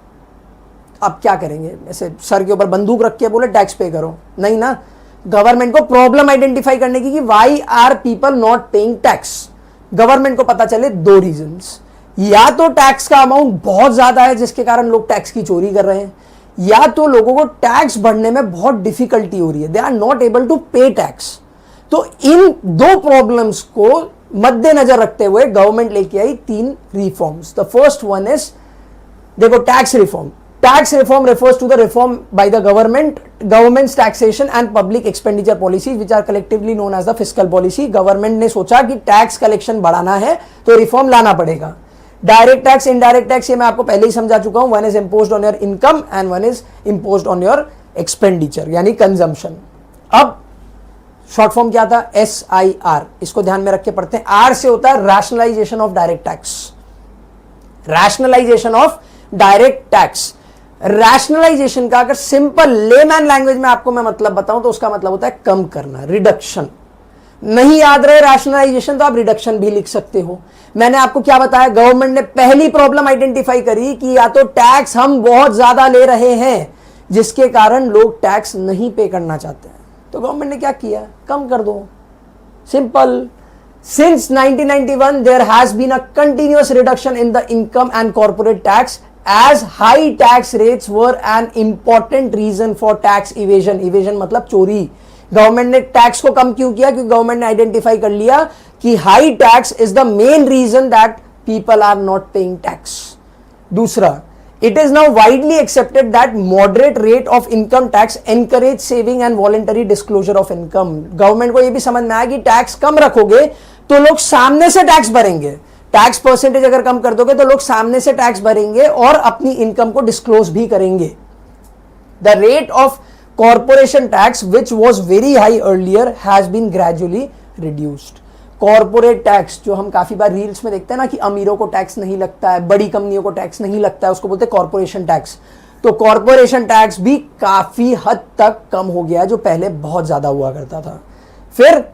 अब क्या करेंगे? ऐसे सर के ऊपर बंदूक रख के बोले टैक्स पे करो? नहीं ना. गवर्नमेंट को प्रॉब्लम आइडेंटिफाई करने की कि why are people not paying tax. Government को पता चले दो रीजंस. या तो टैक्स का अमाउंट बहुत ज्यादा है जिसके कारण लोग टैक्स की चोरी कर रहे हैं, या तो लोगों को टैक्स भरने में बहुत डिफिकल्टी हो रही है, they are not able to pay tax. तो इन दो प्रॉब्लम्स को मद्देनजर रखते हुए गवर्नमेंट लेके आई 3 reforms. The first one is, देखो, tax reform. Tax reform refers to the reform by the government's taxation and public expenditure policies which are collectively known as the fiscal policy. Government ने सोचा कि tax collection बढ़ाना है तो reform लाना पड़ेगा. Direct tax, indirect tax, ये मैं आपको पहले ही समझा चुका हूं. One is imposed on your income and one is imposed on your expenditure यानी कंजम्पशन. अब शॉर्ट फॉर्म क्या था? SIR. इसको ध्यान में रख के पढ़ते हैं. आर से होता है rationalisation of direct tax. Rationalisation of direct tax. Rationalisation का अगर सिंपल लेमैन लैंग्वेज में आपको मैं मतलब बताऊं तो उसका मतलब होता है कम करना, रिडक्शन. नहीं याद रहे रैशनलाइजेशन तो आप रिडक्शन भी लिख सकते हो. मैंने आपको क्या बताया? गवर्नमेंट ने पहली प्रॉब्लम आइडेंटिफाई करी कि या तो टैक्स हम बहुत ज्यादा ले रहे हैं जिसके कारण लोग टैक्स नहीं पे करना चाहते हैं, तो गवर्नमेंट ने क्या किया? कम कर दो. Simple. Since 1991 there has been a continuous reduction in the income and corporate tax as high tax rates were an important reason for tax evasion. evasion मतलब चोरी. गवर्नमेंट ने टैक्स को कम क्यों किया? क्योंकि गवर्नमेंट ने आइडेंटिफाई कर लिया कि high tax is the main reason that people are not paying tax. दूसरा, it is now widely accepted that moderate rate of income tax encourage saving and voluntary disclosure of income. Government को यह भी समझ में आया कि tax कम रखोगे तो लोग सामने से टैक्स भरेंगे. टैक्स परसेंटेज अगर कम कर दोगे तो लोग सामने से टैक्स भरेंगे और अपनी इनकम को डिस्क्लोज भी करेंगे. The rate of corporation tax which was very high earlier has been gradually reduced. Corporate tax जो हम काफी बार रील्स में देखते हैं ना कि अमीरों को टैक्स नहीं लगता है, बड़ी कंपनियों को टैक्स नहीं लगता है, उसको बोलते हैं कॉर्पोरेशन टैक्स. तो कॉर्पोरेशन टैक्स भी काफी हद तक कम हो गया है जो पहले बहुत ज्यादा हुआ करता था. फिर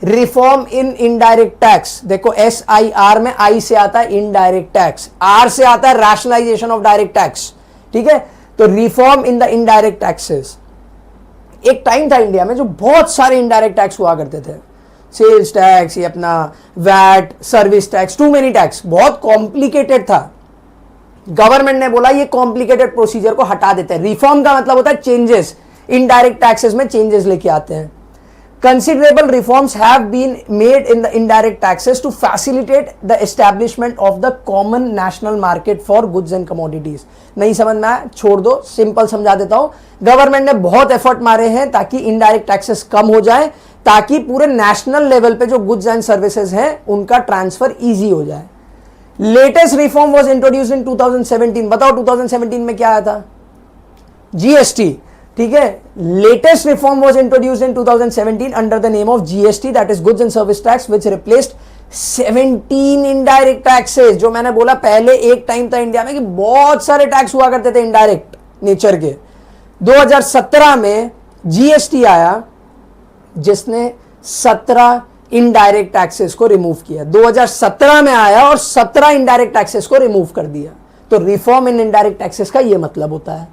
रिफॉर्म इन इनडायरेक्ट टैक्स. देखो SIR में I से आता है इनडायरेक्ट टैक्स, R से आता है रैशनलाइजेशन ऑफ डायरेक्ट टैक्स. ठीक है, तो reform in the indirect taxes. एक टाइम था इंडिया में जो बहुत सारे इनडायरेक्ट टैक्स हुआ करते थे. सेल्स टैक्स, ये अपना VAT, service tax, too many tax, बहुत कॉम्प्लिकेटेड था. गवर्नमेंट ने बोला ये कॉम्प्लिकेटेड प्रोसीजर को हटा देते हैं. रिफॉर्म का मतलब होता है चेंजेस. इनडायरेक्ट टैक्सेस में चेंजेस लेके आते हैं. Considerable reforms have been made in the indirect taxes to facilitate the establishment of the common national market for goods and commodities. नहीं समझ में आया? छोड़ दो, सिंपल समझा देता हूं. गवर्नमेंट ने बहुत एफर्ट मारे हैं ताकि इनडायरेक्ट टैक्सेस कम हो जाए, ताकि पूरे नेशनल लेवल पे जो गुड्स एंड सर्विसेज हैं उनका ट्रांसफर इजी हो जाए. Latest reform was introduced in 2017. बताओ 2017 में क्या आया था? GST. ठीक है, latest reform was introduced in 2017 under the name of GST, that is goods and service tax, which replaced 17 indirect taxes. जो मैंने बोला पहले एक टाइम था इंडिया में कि बहुत सारे टैक्स हुआ करते थे इनडायरेक्ट नेचर के. 2017 में GST आया जिसने 17 इनडायरेक्ट टैक्सेस को रिमूव किया. 2017 में आया और 17 इनडायरेक्ट टैक्सेस को रिमूव कर दिया. तो रिफॉर्म इन इनडायरेक्ट टैक्सेस का यह मतलब होता है.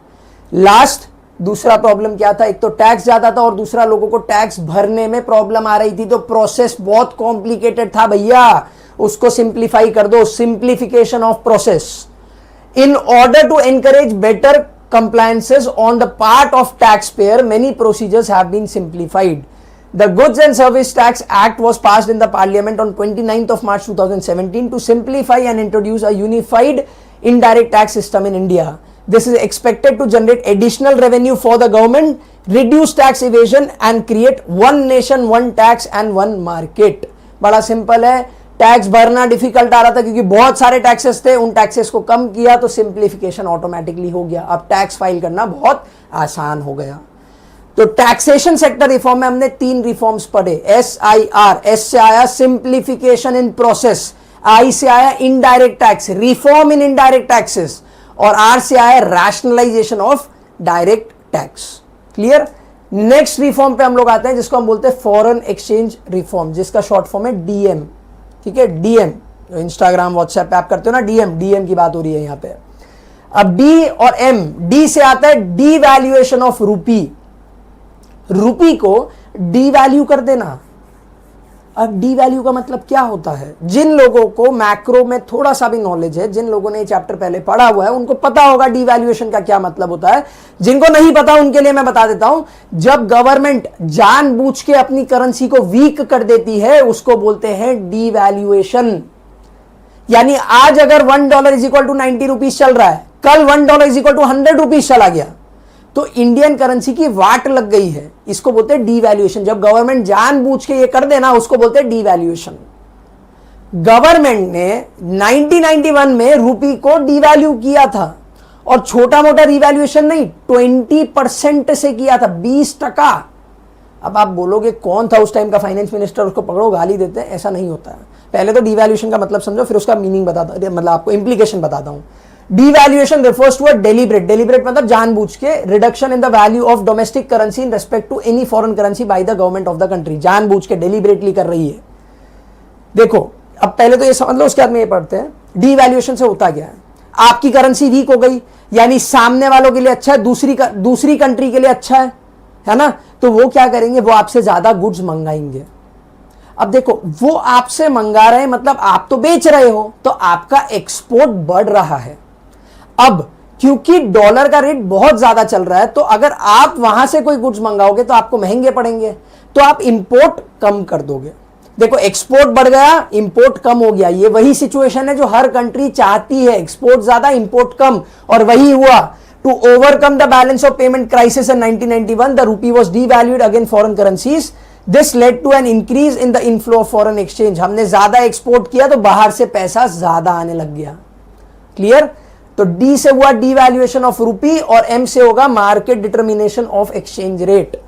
लास्ट दूसरा प्रॉब्लम क्या था? एक तो टैक्स ज्यादा था और दूसरा लोगों को टैक्स भरने में प्रॉब्लम आ रही थी. तो प्रोसेस बहुत कॉम्प्लिकेटेड था भैया, उसको सिंप्लीफाई कर दो. Simplification of process. In order to encourage better compliances on the part of tax payer, many procedures have been simplified. The Goods and Service Tax Act was passed in the Parliament on 29th of March 2017 to simplify and introduce a unified indirect tax system in India. This is expected to generate additional revenue for the government, reduce tax evasion and create one nation, one tax and one market. बड़ा simple है. Tax भरना difficult आ रहा था क्योंकि बहुत सारे taxes थे, उन टैक्सेस को कम किया तो सिंप्लीफिकेशन ऑटोमेटिकली हो गया. अब टैक्स फाइल करना बहुत आसान हो गया. तो टैक्सेशन सेक्टर रिफॉर्म में हमने 3 रिफॉर्म्स पढ़े. SIR, S से आया सिंप्लीफिकेशन इन प्रोसेस, I से आया indirect tax, reform in indirect taxes, और R से आया rationalisation of direct tax. Clear? Next reform पे हम लोग आते हैं जिसको हम बोलते हैं फॉरेन एक्सचेंज रिफॉर्म, जिसका शॉर्ट फॉर्म है DM. ठीक है, DM जो इंस्टाग्राम व्हाट्सएप पे आप करते हो ना, DM की बात हो रही है यहां पे. अब D और M, D से आता है डीवैल्यूएशन ऑफ रूपी. रूपी को डीवैल्यू कर देना. अब डीवैल्यू का मतलब क्या होता है? जिन लोगों को मैक्रो में थोड़ा सा भी नॉलेज है, जिन लोगों ने ये चैप्टर पहले पढ़ा हुआ है, उनको पता होगा डीवैल्यूएशन का क्या मतलब होता है. जिनको नहीं पता उनके लिए मैं बता देता हूं. जब गवर्नमेंट जानबूझ के अपनी करेंसी को वीक कर देती है उसको बोलते हैं डीवैल्यूएशन. यानी आज अगर $1 इज इक्वल टू 90 रुपीज चल रहा है, कल $1 इज इक्वल टू 100 रुपीज चला गया तो इंडियन करेंसी की वाट लग गई है. इसको बोलते हैं डीवैल्यूएशन. जब गवर्नमेंट जानबूझ के ये कर देना उसको बोलते हैं डीवैल्यूएशन. गवर्नमेंट ने 1991 में रुपी को डिवैल्यू किया था, और छोटा मोटा रिवैल्यूएशन नहीं, 20% से किया था, 20%। अब आप बोलोगे कौन था उस टाइम का फाइनेंस मिनिस्टर, उसको पकड़ो गाली देते हैं, ऐसा नहीं होता है। पहले तो डिवैल्यूएशन का मतलब समझो, फिर उसका मीनिंग बताता, मतलब आपको इंप्लीकेशन बताता हूं। Devaluation refers to a deliberate मतलब जानबूझ के reduction in the value of domestic currency in respect to any foreign currency by the government of the country, जानबूझ के डेलिब्रेटली कर रही है। देखो अब पहले तो ये समझ लो, उसके बाद में ये पढ़ते हैं डिवैल्यूएशन से होता क्या है। आपकी करेंसी वीक हो गई, यानी सामने वालों के लिए अच्छा है, दूसरी कंट्री के लिए अच्छा है ना, तो वो क्या करेंगे, वो आपसे ज्यादा गुड्स मंगाएंगे। अब देखो वो आपसे मंगा रहे हैं, मतलब आप तो बेच रहे हो, तो आपका एक्सपोर्ट बढ़ रहा है। अब क्योंकि डॉलर का रेट बहुत ज्यादा चल रहा है, तो अगर आप वहां से कोई गुड्स मंगाओगे तो आपको महंगे पड़ेंगे, तो आप इंपोर्ट कम कर दोगे। देखो एक्सपोर्ट बढ़ गया, इंपोर्ट कम हो गया, ये वही सिचुएशन है जो हर कंट्री चाहती है, एक्सपोर्ट ज्यादा इंपोर्ट कम, और वही हुआ। To overcome the balance of payment crisis in 1991 the rupee was devalued against foreign currencies, this led to an increase in the inflow of foreign exchange. हमने ज्यादा एक्सपोर्ट किया तो बाहर से पैसा ज्यादा आने लग गया। क्लियर? तो डी से हुआ डीवैल्यूएशन ऑफ रूपी, और एम से होगा market determination of exchange rate.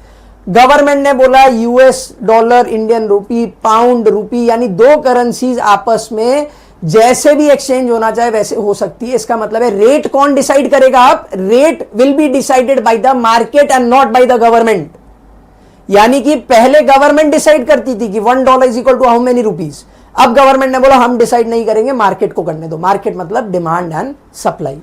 Government ने बोला US dollar, Indian rupee, pound रूपी, यानी दो करेंसीज आपस में जैसे भी एक्सचेंज होना चाहे वैसे हो सकती है। इसका मतलब है रेट कौन डिसाइड करेगा? आप rate will be decided by the market and not by the government. यानी कि पहले गवर्नमेंट डिसाइड करती थी कि $1 is equal to how many rupees. अब गवर्नमेंट ने बोला हम डिसाइड नहीं करेंगे, मार्केट को करने दो। मार्केट मतलब demand and supply.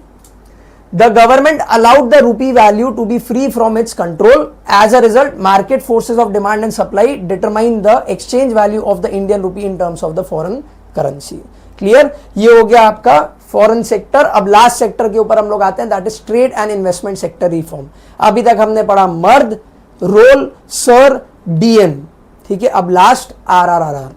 The government allowed the rupee value to be free from its control. As a result, market forces of demand and supply determine the exchange value of the Indian rupee in terms of the foreign currency. Clear? ये हो गया आपका foreign sector. अब last sector के ऊपर हम लोग आते हैं, that is trade and investment sector reform. अभी तक हमने पढ़ा मर्द, रोल, सर, डीएम, ठीक है। अब लास्ट आर,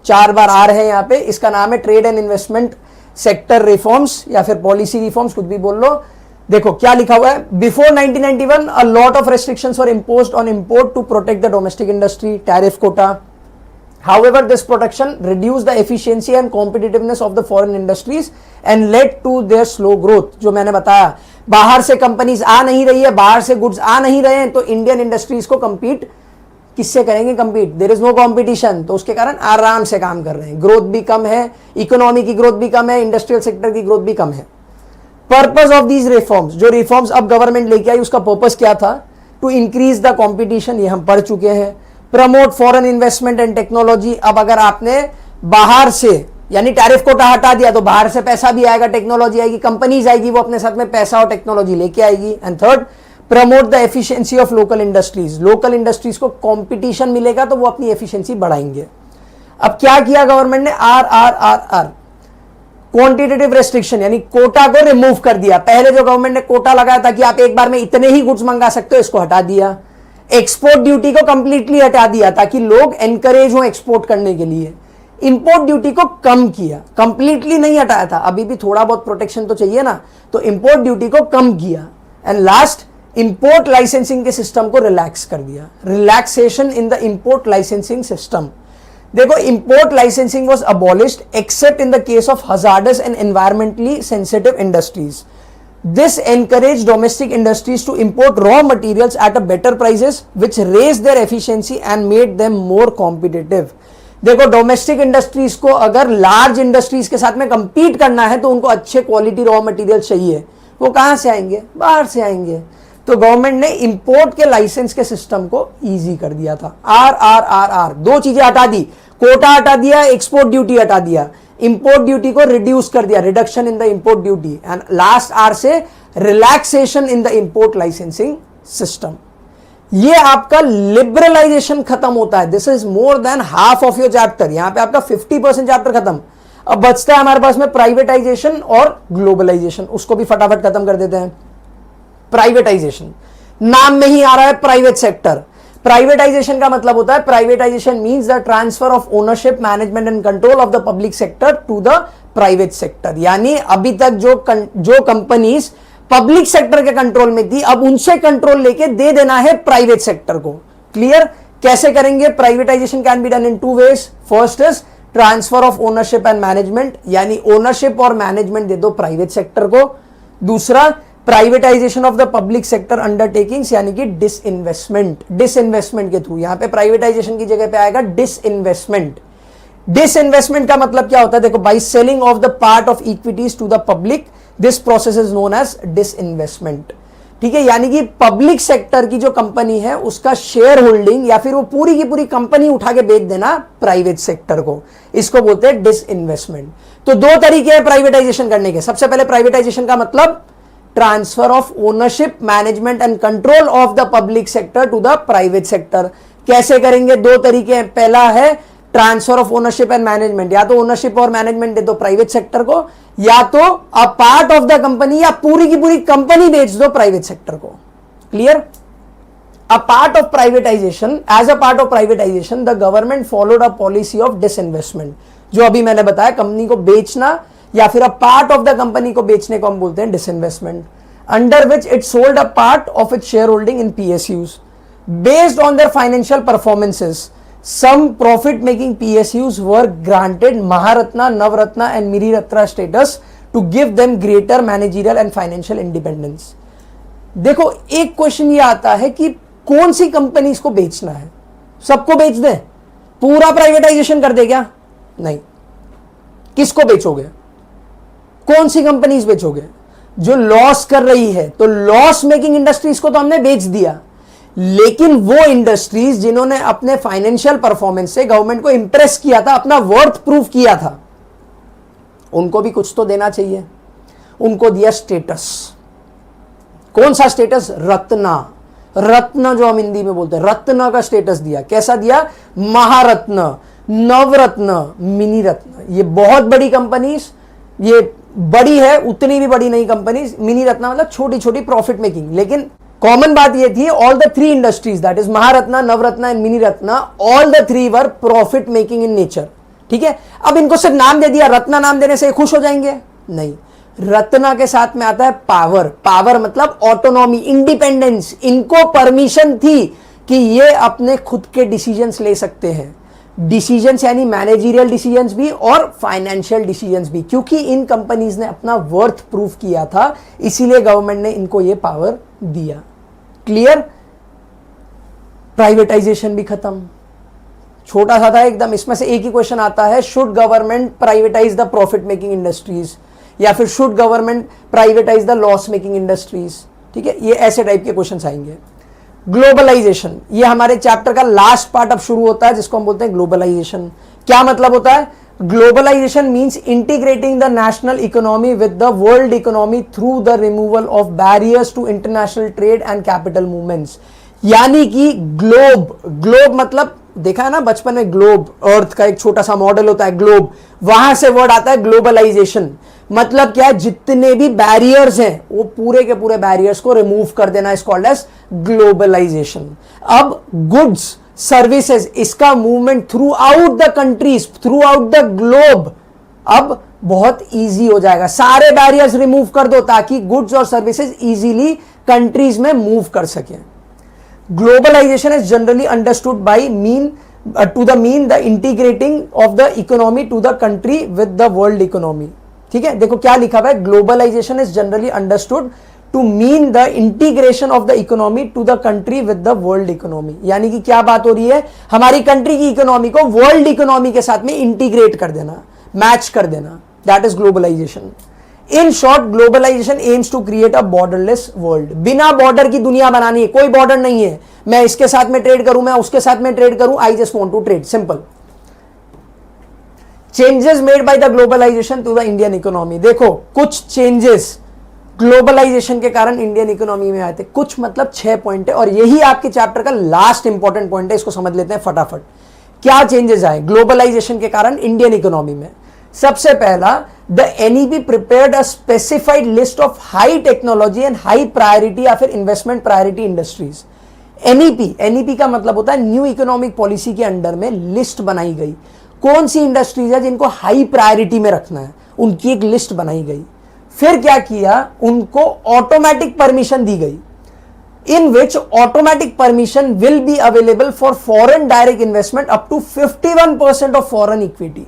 4 बार आर है यहाँ पे, इसका नाम है trade and investment sector reforms या फिर पॉलिसी रिफॉर्म्स, कुछ भी बोल लो। देखो क्या लिखा हुआ है, before 1991 a lot of restrictions were imposed on import to protect the domestic industry, tariff quota. However, this protection reduced the efficiency and competitiveness of the foreign industries and led to their slow growth. जो मैंने बताया, बाहर से companies आ नहीं रही है, बाहर से गुड्स आ नहीं रहे हैं, तो इंडियन इंडस्ट्रीज को कंपीट किससे करेंगे? Compete, there is no competition, तो उसके कारण आराम से काम कर रहे हैं। ग्रोथ भी कम है, इकोनॉमी की ग्रोथ भी कम है, इंडस्ट्रियल सेक्टर की ग्रोथ भी कम है। पर्पस ऑफ दीज रिफॉर्म्स, जो रिफॉर्म्स अब गवर्नमेंट लेके आई उसका पर्पस क्या था? टू इंक्रीज द कंपटीशन, ये हम पढ़ चुके हैं। Promote foreign investment and technology, अब अगर आपने बाहर से यानी टैरिफ कोटा हटा दिया तो बाहर से पैसा भी आएगा, टेक्नोलॉजी आएगी, कंपनीज आएगी, वो अपने साथ में पैसा और टेक्नोलॉजी लेके आएगी। And third, promote the efficiency of local industries, local industries को कंपटीशन मिलेगा तो वो अपनी एफिशिएंसी बढ़ाएंगे। अब क्या किया गवर्नमेंट ने? आर क्वांटिटेटिव रेस्ट्रिक्शन, यानी कोटा को रिमूव कर दिया। पहले जो गवर्नमेंट ने कोटा लगाया था कि आप एक बार में इतने ही गुड्स मंगा सकते हो, इसको हटा दिया। एक्सपोर्ट ड्यूटी को कंप्लीटली हटा दिया ताकि लोग एनकरेज हो एक्सपोर्ट करने के लिए। इंपोर्ट ड्यूटी को कम किया, कंप्लीटली नहीं हटाया था, अभी भी थोड़ा बहुत प्रोटेक्शन तो चाहिए ना, तो इंपोर्ट ड्यूटी को कम किया। एंड लास्ट, इंपोर्ट लाइसेंसिंग के सिस्टम को रिलैक्स कर दिया, relaxation in the import licensing system. देखो, import licensing was abolished except in the case of hazardous and environmentally sensitive industries. This encouraged domestic industries to import raw materials at a better prices, which raised their efficiency and made them more competitive. देखो, domestic industries को अगर large industries के साथ में compete करना है तो उनको अच्छे क्वालिटी रॉ मटेरियल चाहिए। वो कहां से आएंगे? बाहर से आएंगे। तो गवर्नमेंट ने इंपोर्ट के लाइसेंस के सिस्टम को इजी कर दिया था। आर, दो चीजें हटा दी, कोटा हटा दिया, एक्सपोर्ट ड्यूटी हटा दिया, इंपोर्ट ड्यूटी को रिड्यूस कर दिया, reduction in the import duty. And last R से relaxation in the import licensing system. ये आपका लिबरलाइजेशन खत्म होता है। This is more than half of your chapter. यहां पे आपका 50% चैप्टर खत्म। अब बचता है हमारे पास में प्राइवेटाइजेशन और ग्लोबलाइजेशन, उसको भी फटाफट खत्म कर देते हैं। प्राइवेटाइजेशन, नाम में ही आ रहा है प्राइवेट सेक्टर। प्राइवेटाइजेशन का मतलब होता है, privatisation means the transfer of ownership, management and control of the public sector to the private sector. यानी अभी तक जो कंपनीज पब्लिक सेक्टर के कंट्रोल में थी, अब उनसे कंट्रोल लेके दे देना है प्राइवेट सेक्टर को। क्लियर? कैसे करेंगे? Privatisation can be done in 2 ways। First is transfer of ownership and management, यानी ओनरशिप और मैनेजमेंट दे दो प्राइवेट सेक्टर को। दूसरा, privatisation of the public sector undertakings, यानी कि डिसइन्वेस्टमेंट, डिसइन्वेस्टमेंट के थ्रू, यहां पे प्राइवेटाइजेशन की जगह पे आएगा डिसइन्वेस्टमेंट। डिसइन्वेस्टमेंट का मतलब क्या होता है? देखो, by selling of the part of equities to the public, this process is known as disinvestment. ठीक है, यानी कि पब्लिक सेक्टर की जो कंपनी है उसका शेयर होल्डिंग या फिर वो पूरी की पूरी कंपनी उठा के बेच देना प्राइवेट सेक्टर को, इसको बोलते हैं डिसइन्वेस्टमेंट। तो दो तरीके हैं प्राइवेटाइजेशन करने के। सबसे पहले प्राइवेटाइजेशन का मतलब transfer of ownership, management and control of the public sector to the private sector. कैसे करेंगे? दो तरीके हैं। पहला है transfer of ownership and management, या तो ओनरशिप और मैनेजमेंट दे दो प्राइवेट सेक्टर को, या तो a part of the company या पूरी की पूरी कंपनी बेच दो प्राइवेट सेक्टर को। Clear? A part of privatisation, as a part of privatisation the government followed a policy of disinvestment, जो अभी मैंने बताया, कंपनी को बेचना या फिर a part of the company को बेचने को हम बोलते हैं disinvestment. Under which it sold a part of it share holding in PSUs based on their financial performances. Some profit-making PSUs were granted Maharatna, Navratna and Miniratna status to give them greater managerial and financial independence. देखो, एक question ये आता है कि कौन सी company इसको बेचना है? सबको बेच दें? पूरा प्राइवेटाइजेशन कर दे क्या? नहीं। किसको बेचोगे? कौन सी कंपनीज बेचोगे? जो लॉस कर रही है। तो लॉस मेकिंग इंडस्ट्रीज को तो हमने बेच दिया, लेकिन वो इंडस्ट्रीज जिन्होंने अपने फाइनेंशियल परफॉर्मेंस से गवर्नमेंट को इंप्रेस किया था, अपना वर्थ प्रूफ किया था, उनको भी कुछ तो देना चाहिए। उनको दिया स्टेटस। कौन सा स्टेटस? रत्ना। रत्न जो हम हिंदी में बोलते हैं, रत्न का स्टेटस दिया। कैसा दिया? महारत्न, नवरत्न, मिनी रत्न। ये बहुत बड़ी कंपनीज, ये बड़ी है, उतनी भी बड़ी नहीं कंपनीज। मिनी रत्न मतलब छोटी छोटी प्रॉफिट मेकिंग। लेकिन कॉमन बात ये थी, all the three industries, that is Maharatna, Navratna and mini Ratna, all the three were profit making in nature. ठीक है, अब इनको सिर्फ नाम दे दिया, रत्ना नाम देने से खुश हो जाएंगे? नहीं। रत्ना के साथ में आता है पावर। पावर मतलब ऑटोनॉमी, इंडिपेंडेंस। इनको परमिशन थी कि ये अपने खुद के डिसीजंस ले सकते हैं। डिसीजंस यानी मैनेजरियल डिसीजंस भी और फाइनेंशियल डिसीजंस भी, क्योंकि इन कंपनीज ने अपना वर्थ प्रूफ किया था, इसीलिए गवर्नमेंट ने इनको ये पावर दिया। क्लियर? प्राइवेटाइजेशन भी खत्म। छोटा सा था एकदम। इसमें से एक ही क्वेश्चन आता है, should government privatise the profit making industries, या फिर should government privatise the loss making industries. ठीक है, ये ऐसे टाइप के क्वेश्चन आएंगे। ग्लोबलाइजेशन, ये हमारे चैप्टर का लास्ट पार्ट अब शुरू होता है, जिसको हम बोलते हैं ग्लोबलाइजेशन। क्या मतलब होता है? Globalisation means integrating the national economy with the world economy through the removal of barriers to international trade and capital movements. यानी कि ग्लोब, ग्लोब मतलब देखा है ना बचपन में, ग्लोब अर्थ का एक छोटा सा मॉडल होता है, ग्लोब, वहां से वर्ड आता है ग्लोबलाइजेशन। मतलब क्या है? जितने भी बैरियर्स हैं वो पूरे के पूरे बैरियर्स को रिमूव कर देना, इज कॉल्ड एज ग्लोबलाइजेशन। अब गुड्स, सर्विसेज, इसका movement through out the countries, through out the globe अब बहुत इजी हो जाएगा। सारे बैरियर्स रिमूव कर दो ताकि गुड्स और सर्विसेज इजीली कंट्रीज में मूव कर सकें। Globalisation is generally understood by mean to the mean the integrating of the economy to the country with the world economy. ठीक है, देखो क्या लिखा हुआ है, globalisation is generally understood to mean the integration of the economy to the country with the world economy. यानी कि क्या बात हो रही है? हमारी कंट्री की इकोनॉमी को वर्ल्ड इकोनॉमी के साथ में इंटीग्रेट कर देना, मैच कर देना, that is globalisation. In short, globalisation aims to create a borderless world. बिना बॉर्डर की दुनिया बनानी है, कोई बॉर्डर नहीं है। मैं इसके साथ में ट्रेड करूं, मैं उसके साथ में ट्रेड करूं, I just want to trade, simple. Changes made by the globalisation to the Indian economy. देखो कुछ चेंजेस ग्लोबलाइजेशन के कारण इंडियन इकोनॉमी में आए थे। कुछ मतलब 6 पॉइंट है, और यही आपके चैप्टर का लास्ट इंपॉर्टेंट पॉइंट है। इसको समझ लेते हैं फटाफट। क्या चेंजेस आए ग्लोबलाइजेशन के कारण इंडियन इकोनॉमी में? सबसे पहला, the NEP prepared a specified list of high technology and high priority या फिर इन्वेस्टमेंट प्रायोरिटी इंडस्ट्रीज। एनईपी का मतलब होता है न्यू इकोनॉमिक पॉलिसी के अंडर में लिस्ट बनाई गई, कौन सी इंडस्ट्रीज है जिनको हाई प्रायोरिटी में रखना है, उनकी एक लिस्ट बनाई गई। फिर क्या किया? उनको ऑटोमेटिक परमिशन दी गई, in which automatic permission will be available for foreign direct investment up to 51% of foreign equity.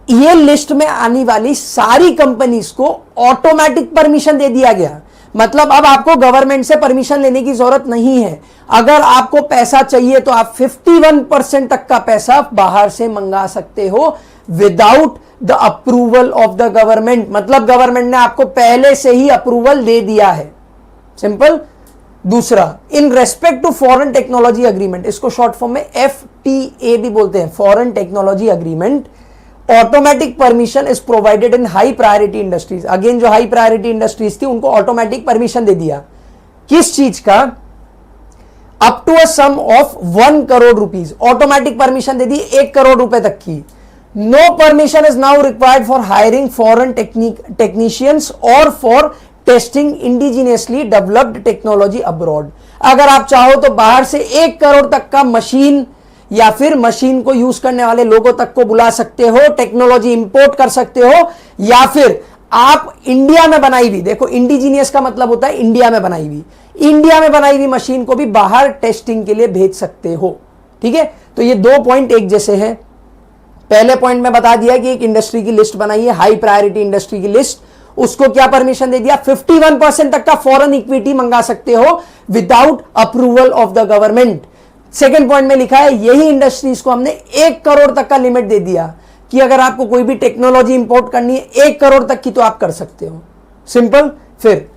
ये लिस्ट में आने वाली सारी कंपनीज को ऑटोमेटिक परमिशन दे दिया गया। मतलब अब आपको गवर्नमेंट से परमिशन लेने की जरूरत नहीं है। अगर आपको पैसा चाहिए तो आप 51% तक का पैसा बाहर से मंगा सकते हो without the approval of the government. मतलब गवर्नमेंट ने आपको पहले से ही अप्रूवल दे दिया है। सिंपल। दूसरा, in respect to foreign technology agreement, इसको शॉर्ट फॉर्म में FTA भी बोलते हैं, foreign technology agreement, automatic permission is provided in high priority industries. Again जो हाई प्रायोरिटी इंडस्ट्रीज थी उनको ऑटोमेटिक परमिशन दे दिया। किस चीज का? Up to a sum of 1 crore rupees automatic permission दे दी, 1 करोड़ रुपए तक की। No permission is now required for hiring foreign technicians और for testing indigenously developed technology abroad. अगर आप चाहो तो बाहर से 1 करोड़ तक का मशीन या फिर मशीन को यूज करने वाले लोगों तक को बुला सकते हो, टेक्नोलॉजी इंपोर्ट कर सकते हो, या फिर आप इंडिया में बनाई हुई, देखो इंडिजीनियस का मतलब होता है इंडिया में बनाई हुई, इंडिया में बनाई हुई मशीन को भी बाहर टेस्टिंग के लिए भेज सकते हो। ठीक है, तो ये 2 पॉइंट एक जैसे हैं। पहले पॉइंट में बता दिया कि एक इंडस्ट्री की लिस्ट बनाई है, हाई प्रायोरिटी इंडस्ट्री की लिस्ट, उसको क्या परमिशन दे दिया? 51% तक का फॉरेन इक्विटी मंगा सकते हो without approval of the government. Second point में लिखा है यही इंडस्ट्रीज को हमने 1 करोड़ तक का लिमिट दे दिया कि अगर आपको कोई भी टेक्नोलॉजी इंपोर्ट करनी है 1 करोड़ तक की तो आप कर सकते हो। सिंपल। फिर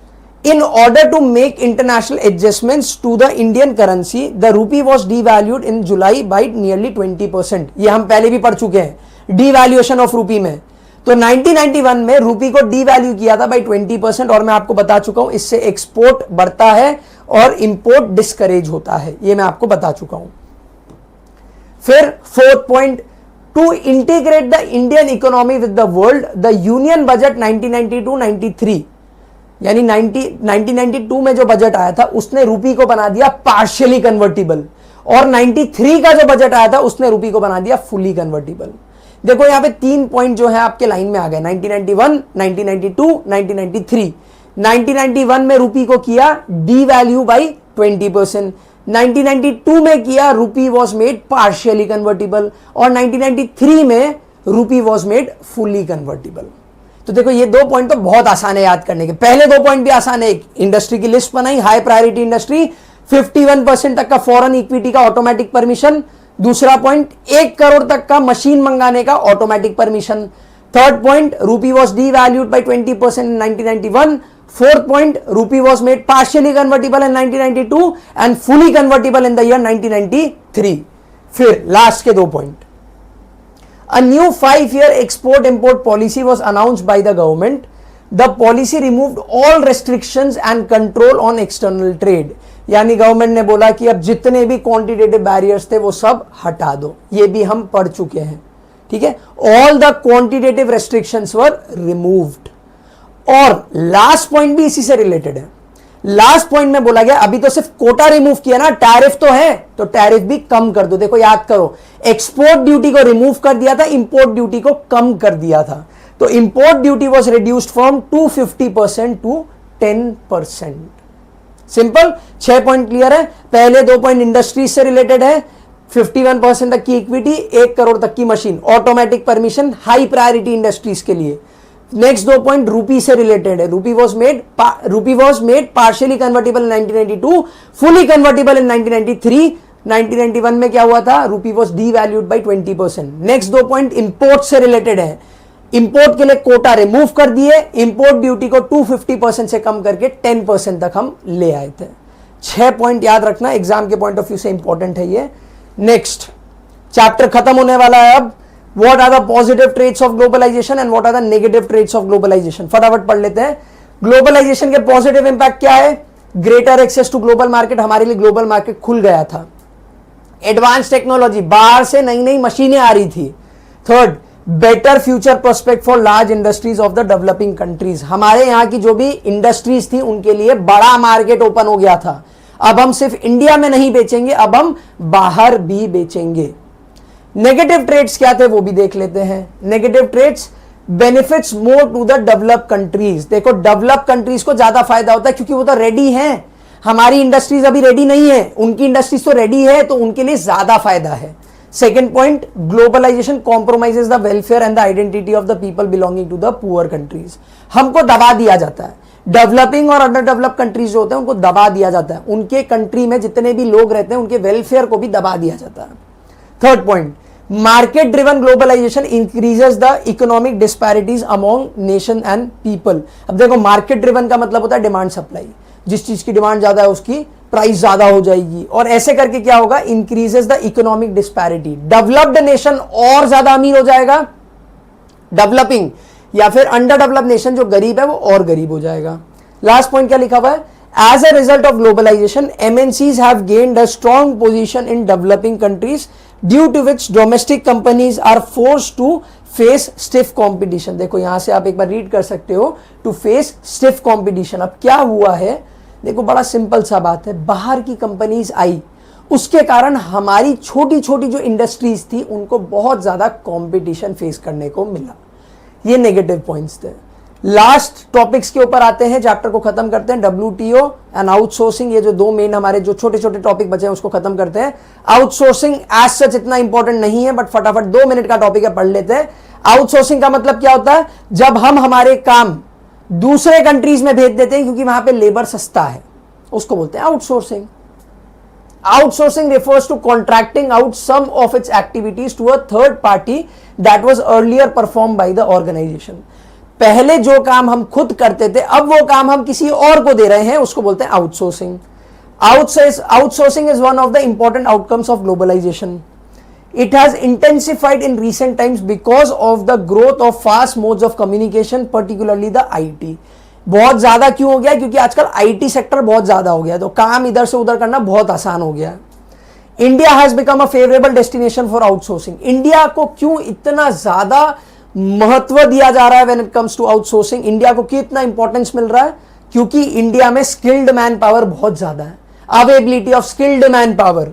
in order to make international adjustments to the Indian currency the rupee was devalued in July by nearly 20%। ये हम पहले भी पढ़ चुके हैं डीवैल्यूएशन ऑफ रूपी में। तो 1991 में रूपी को डीवैल्यू किया था बाई 20%, और मैं आपको बता चुका हूं इससे एक्सपोर्ट बढ़ता है और इंपोर्ट डिस्करेज होता है, ये मैं आपको बता चुका हूं। फिर fourth point, to integrate the Indian economy with the world the union budget 1992-93, यानी 1992 में जो बजट आया था उसने रूपी को बना दिया पार्शियली कन्वर्टिबल, और 93 का जो बजट आया था उसने रूपी को बना दिया फुली कन्वर्टिबल। देखो यहां पे 3 पॉइंट जो है आपके लाइन में आ गए, 1991, 1992, 1993। 1991 में रूपी को किया डीवैल्यू बाई 20%, 1992 में किया रूपी वॉज मेड पार्शियली कन्वर्टिबल, और 1993 में रूपी वॉज मेड फुली कन्वर्टिबल। तो देखो ये 2 पॉइंट तो बहुत आसान है याद करने के। पहले 2 पॉइंट भी आसान है, इंडस्ट्री की लिस्ट बनाई, हाई प्रायोरिटी इंडस्ट्री, 51% तक का फॉरेन इक्विटी का ऑटोमेटिक परमिशन। दूसरा पॉइंट, 1 करोड़ तक का मशीन मंगाने का automatic permission. Third point, rupee was devalued by 20% in 1991। Fourth point, rupee was made partially convertible in 1992 and fully convertible in the year 1993। फिर last के 2 point, a new 5-year export import policy was announced by the government. The policy removed all restrictions and control on external trade. यानी government ने बोला कि अब जितने भी quantitative barriers थे वो सब हटा दो, ये भी हम पढ़ चुके हैं। ठीक है, all the quantitative restrictions were removed. और लास्ट पॉइंट भी इसी से रिलेटेड है। लास्ट पॉइंट में बोला गया अभी तो सिर्फ कोटा रिमूव किया ना, टैरिफ तो है तो टैरिफ भी कम कर दो। देखो याद करो, एक्सपोर्ट ड्यूटी को रिमूव कर दिया था, इंपोर्ट ड्यूटी को कम कर दिया था। तो import duty was reduced from 250% to 10%। Simple. 6 point clear है। पहले 2 पॉइंट इंडस्ट्रीज से रिलेटेड है, 51% तक की इक्विटी, 1 करोड़ तक की machine, automatic permission high priority industries के लिए। नेक्स्ट 2 पॉइंट रूपी से रिलेटेड है, rupee was made partially convertible in 1992, fully convertible in 1993। 1991 में क्या हुआ था? Rupee was devalued by 20%। Next 2 point import से रिलेटेड है, इंपोर्ट के लिए कोटा रिमूव कर दिए, इंपोर्ट ड्यूटी को 250% से कम करके 10% तक हम ले आए थे। 6 पॉइंट याद रखना, एग्जाम के पॉइंट ऑफ व्यू से इंपॉर्टेंट है ये। नेक्स्ट चैप्टर खत्म होने वाला है अब। What are the positive traits of globalization and what are the negative traits of globalization? फटाफट पढ़ लेते हैं। ग्लोबलाइजेशन के पॉजिटिव इंपैक्ट क्या है? Greater access to global market, हमारे लिए ग्लोबल मार्केट खुल गया था। एडवांस टेक्नोलॉजी, बाहर से नई नई मशीनें आ रही थी। Third, better future prospect for large industries of the developing countries, हमारे यहाँ की जो भी इंडस्ट्रीज थी उनके लिए बड़ा मार्केट ओपन हो गया था। अब हम सिर्फ इंडिया में नहीं बेचेंगे, अब हम बाहर भी बेचेंगे। नेगेटिव ट्रेड्स क्या थे वो भी देख लेते हैं। Negative trades, benefits more to the develop countries. देखो डेवलप कंट्रीज को ज्यादा फायदा होता है क्योंकि वो तो रेडी हैं, हमारी इंडस्ट्रीज अभी रेडी नहीं है, उनकी इंडस्ट्रीज तो रेडी है, तो उनके लिए ज्यादा फायदा है। Second point, globalisation compromises the welfare and the identity of the people belonging to the poor countries. हमको दबा दिया जाता है, डेवलपिंग और अंडर डेवलप कंट्रीज जो होते हैं उनको दबा दिया जाता है, उनके कंट्री में जितने भी लोग रहते हैं उनके वेलफेयर को भी दबा दिया जाता है। Third point, market driven globalisation increases the economic disparities among nation and people. अब देखो, मार्केट ड्रिवन का मतलब होता है डिमांड सप्लाई, जिस चीज की डिमांड ज्यादा है उसकी प्राइस ज्यादा हो जाएगी, और ऐसे करके क्या होगा, increases the economic disparity. Developed nation और ज्यादा अमीर हो जाएगा, डेवलपिंग या फिर अंडर डेवलप्ड नेशन जो गरीब है वो और गरीब हो जाएगा। लास्ट पॉइंट क्या लिखा हुआ है, as a result of globalisation MNCs have gained a strong position in developing countries due to which domestic companies are forced to face stiff competition. देखो यहां से आप एक बार रीड कर सकते हो, टू फेस स्टिफ कंपटीशन। अब क्या हुआ है, देखो बड़ा सिंपल सा बात है, बाहर की कंपनीज आई, उसके कारण हमारी छोटी छोटी जो इंडस्ट्रीज थी उनको बहुत ज्यादा कंपटीशन फेस करने को मिला। ये नेगेटिव पॉइंट्स थे। लास्ट टॉपिक्स के ऊपर आते हैं, चैप्टर को खत्म करते हैं। डब्ल्यूटीओ एंड आउटसोर्सिंग, ये जो दो मेन हमारे जो छोटे छोटे टॉपिक बचे हैं उसको खत्म करते हैं। आउटसोर्सिंग एज सच इतना इंपॉर्टेंट नहीं है, बट फटाफट 2 मिनट का टॉपिक है, पढ़ लेते हैं। आउटसोर्सिंग का मतलब क्या होता है, जब हम हमारे काम दूसरे कंट्रीज में भेज देते हैं क्योंकि वहां पे लेबर सस्ता है, उसको बोलते हैं outsourcing. Outsourcing refers to contracting out some of its activities to a third party that was earlier performed by the organization. पहले जो काम हम खुद करते थे, अब वो काम हम किसी और को दे रहे हैं, उसको बोलते हैं outsourcing. Outsourcing is one of the important outcomes of globalization. It has intensified in recent times because of the growth of fast modes of communication, particularly the IT. बहुत ज्यादा क्यों हो गया, क्योंकि आजकल आईटी सेक्टर बहुत ज्यादा हो गया, तो काम इधर से उधर करना बहुत आसान हो गया। India has become a favourable destination for outsourcing. India को क्यों इतना ज्यादा महत्व दिया जा रहा है when it comes to outsourcing? India को क्यों इतना इंपॉर्टेंस मिल रहा है? क्योंकि इंडिया में स्किल्ड मैन पावर बहुत ज्यादा है, availability of skilled man power,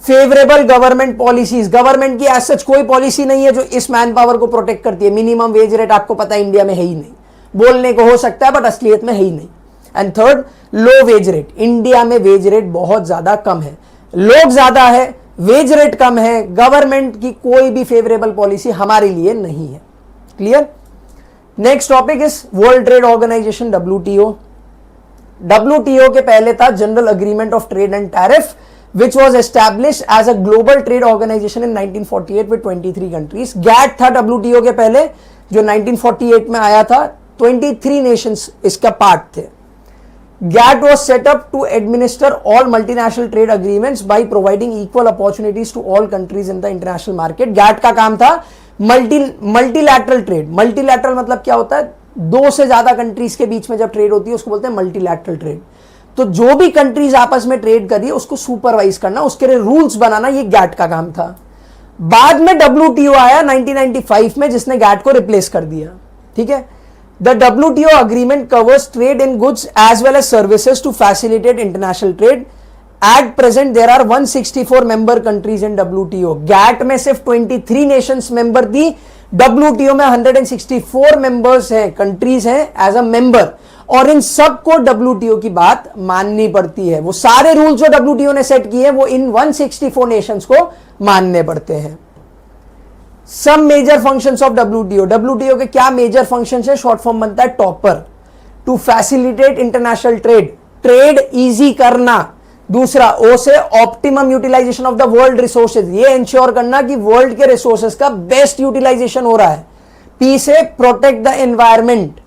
favourable government policies. Government की एज सच कोई पॉलिसी नहीं है जो इस मैन पावर को प्रोटेक्ट करती है। मिनिमम वेज रेट आपको पता है इंडिया में है ही नहीं, बोलने को हो सकता है बट असलियत में है ही नहीं। And third, low wage rate. India में वेज रेट बहुत ज्यादा कम है, लोग ज्यादा है, वेज रेट कम है, गवर्नमेंट की कोई भी फेवरेबल पॉलिसी हमारे लिए नहीं है। Clear? Next topic is world trade organisation, WTO. WTO के पहले था general agreement of trade and tariff, which was established as a global trade organization in 1948 with 23 countries. GATT था WTO के पहले, जो 1948 में आया था। 23 nations इसका पार्ट थे। GATT was set up to administer all multinational trade agreements by providing equal opportunities to all countries in the international market. GATT का काम था मल्टीलैटरल ट्रेड। मल्टीलैटरल मतलब क्या होता है, दो से ज्यादा कंट्रीज के बीच में जब ट्रेड होती है उसको बोलते हैं मल्टीलैटरल ट्रेड। तो जो भी कंट्रीज आपस में ट्रेड कर रही है उसको सुपरवाइज करना, उसके लिए रूल्स बनाना, ये गैट का काम था। बाद में डब्ल्यूटीओ आया 1995 में, जिसने गैट को रिप्लेस कर दिया। ठीक है, the WTO agreement covers trade in goods as well as services to facilitate international trade. At present there are 164 member countries in WTO. GATT में सिर्फ 23 नेशंस मेंबर थी, डब्ल्यूटीओ में 164 मेंबर्स हैं, कंट्रीज हैं एज अ मेंबर, और इन सबको WTO की बात माननी पड़ती है। वो सारे रूल जो डब्ल्यूटीओ ने सेट किए हैं वो इन 164 नेशंस को मानने पड़ते हैं। Some major functions of WTO. WTO के क्या मेजर फंक्शंस है? शॉर्ट फॉर्म बनता है topper. To facilitate international trade, trade easy करना। दूसरा, ओ से optimum utilisation of the world resources, ये इंश्योर करना कि वर्ल्ड के रिसोर्सेज का बेस्ट यूटिलाइजेशन हो रहा है। पी से प्रोटेक्ट द एनवायरमेंट।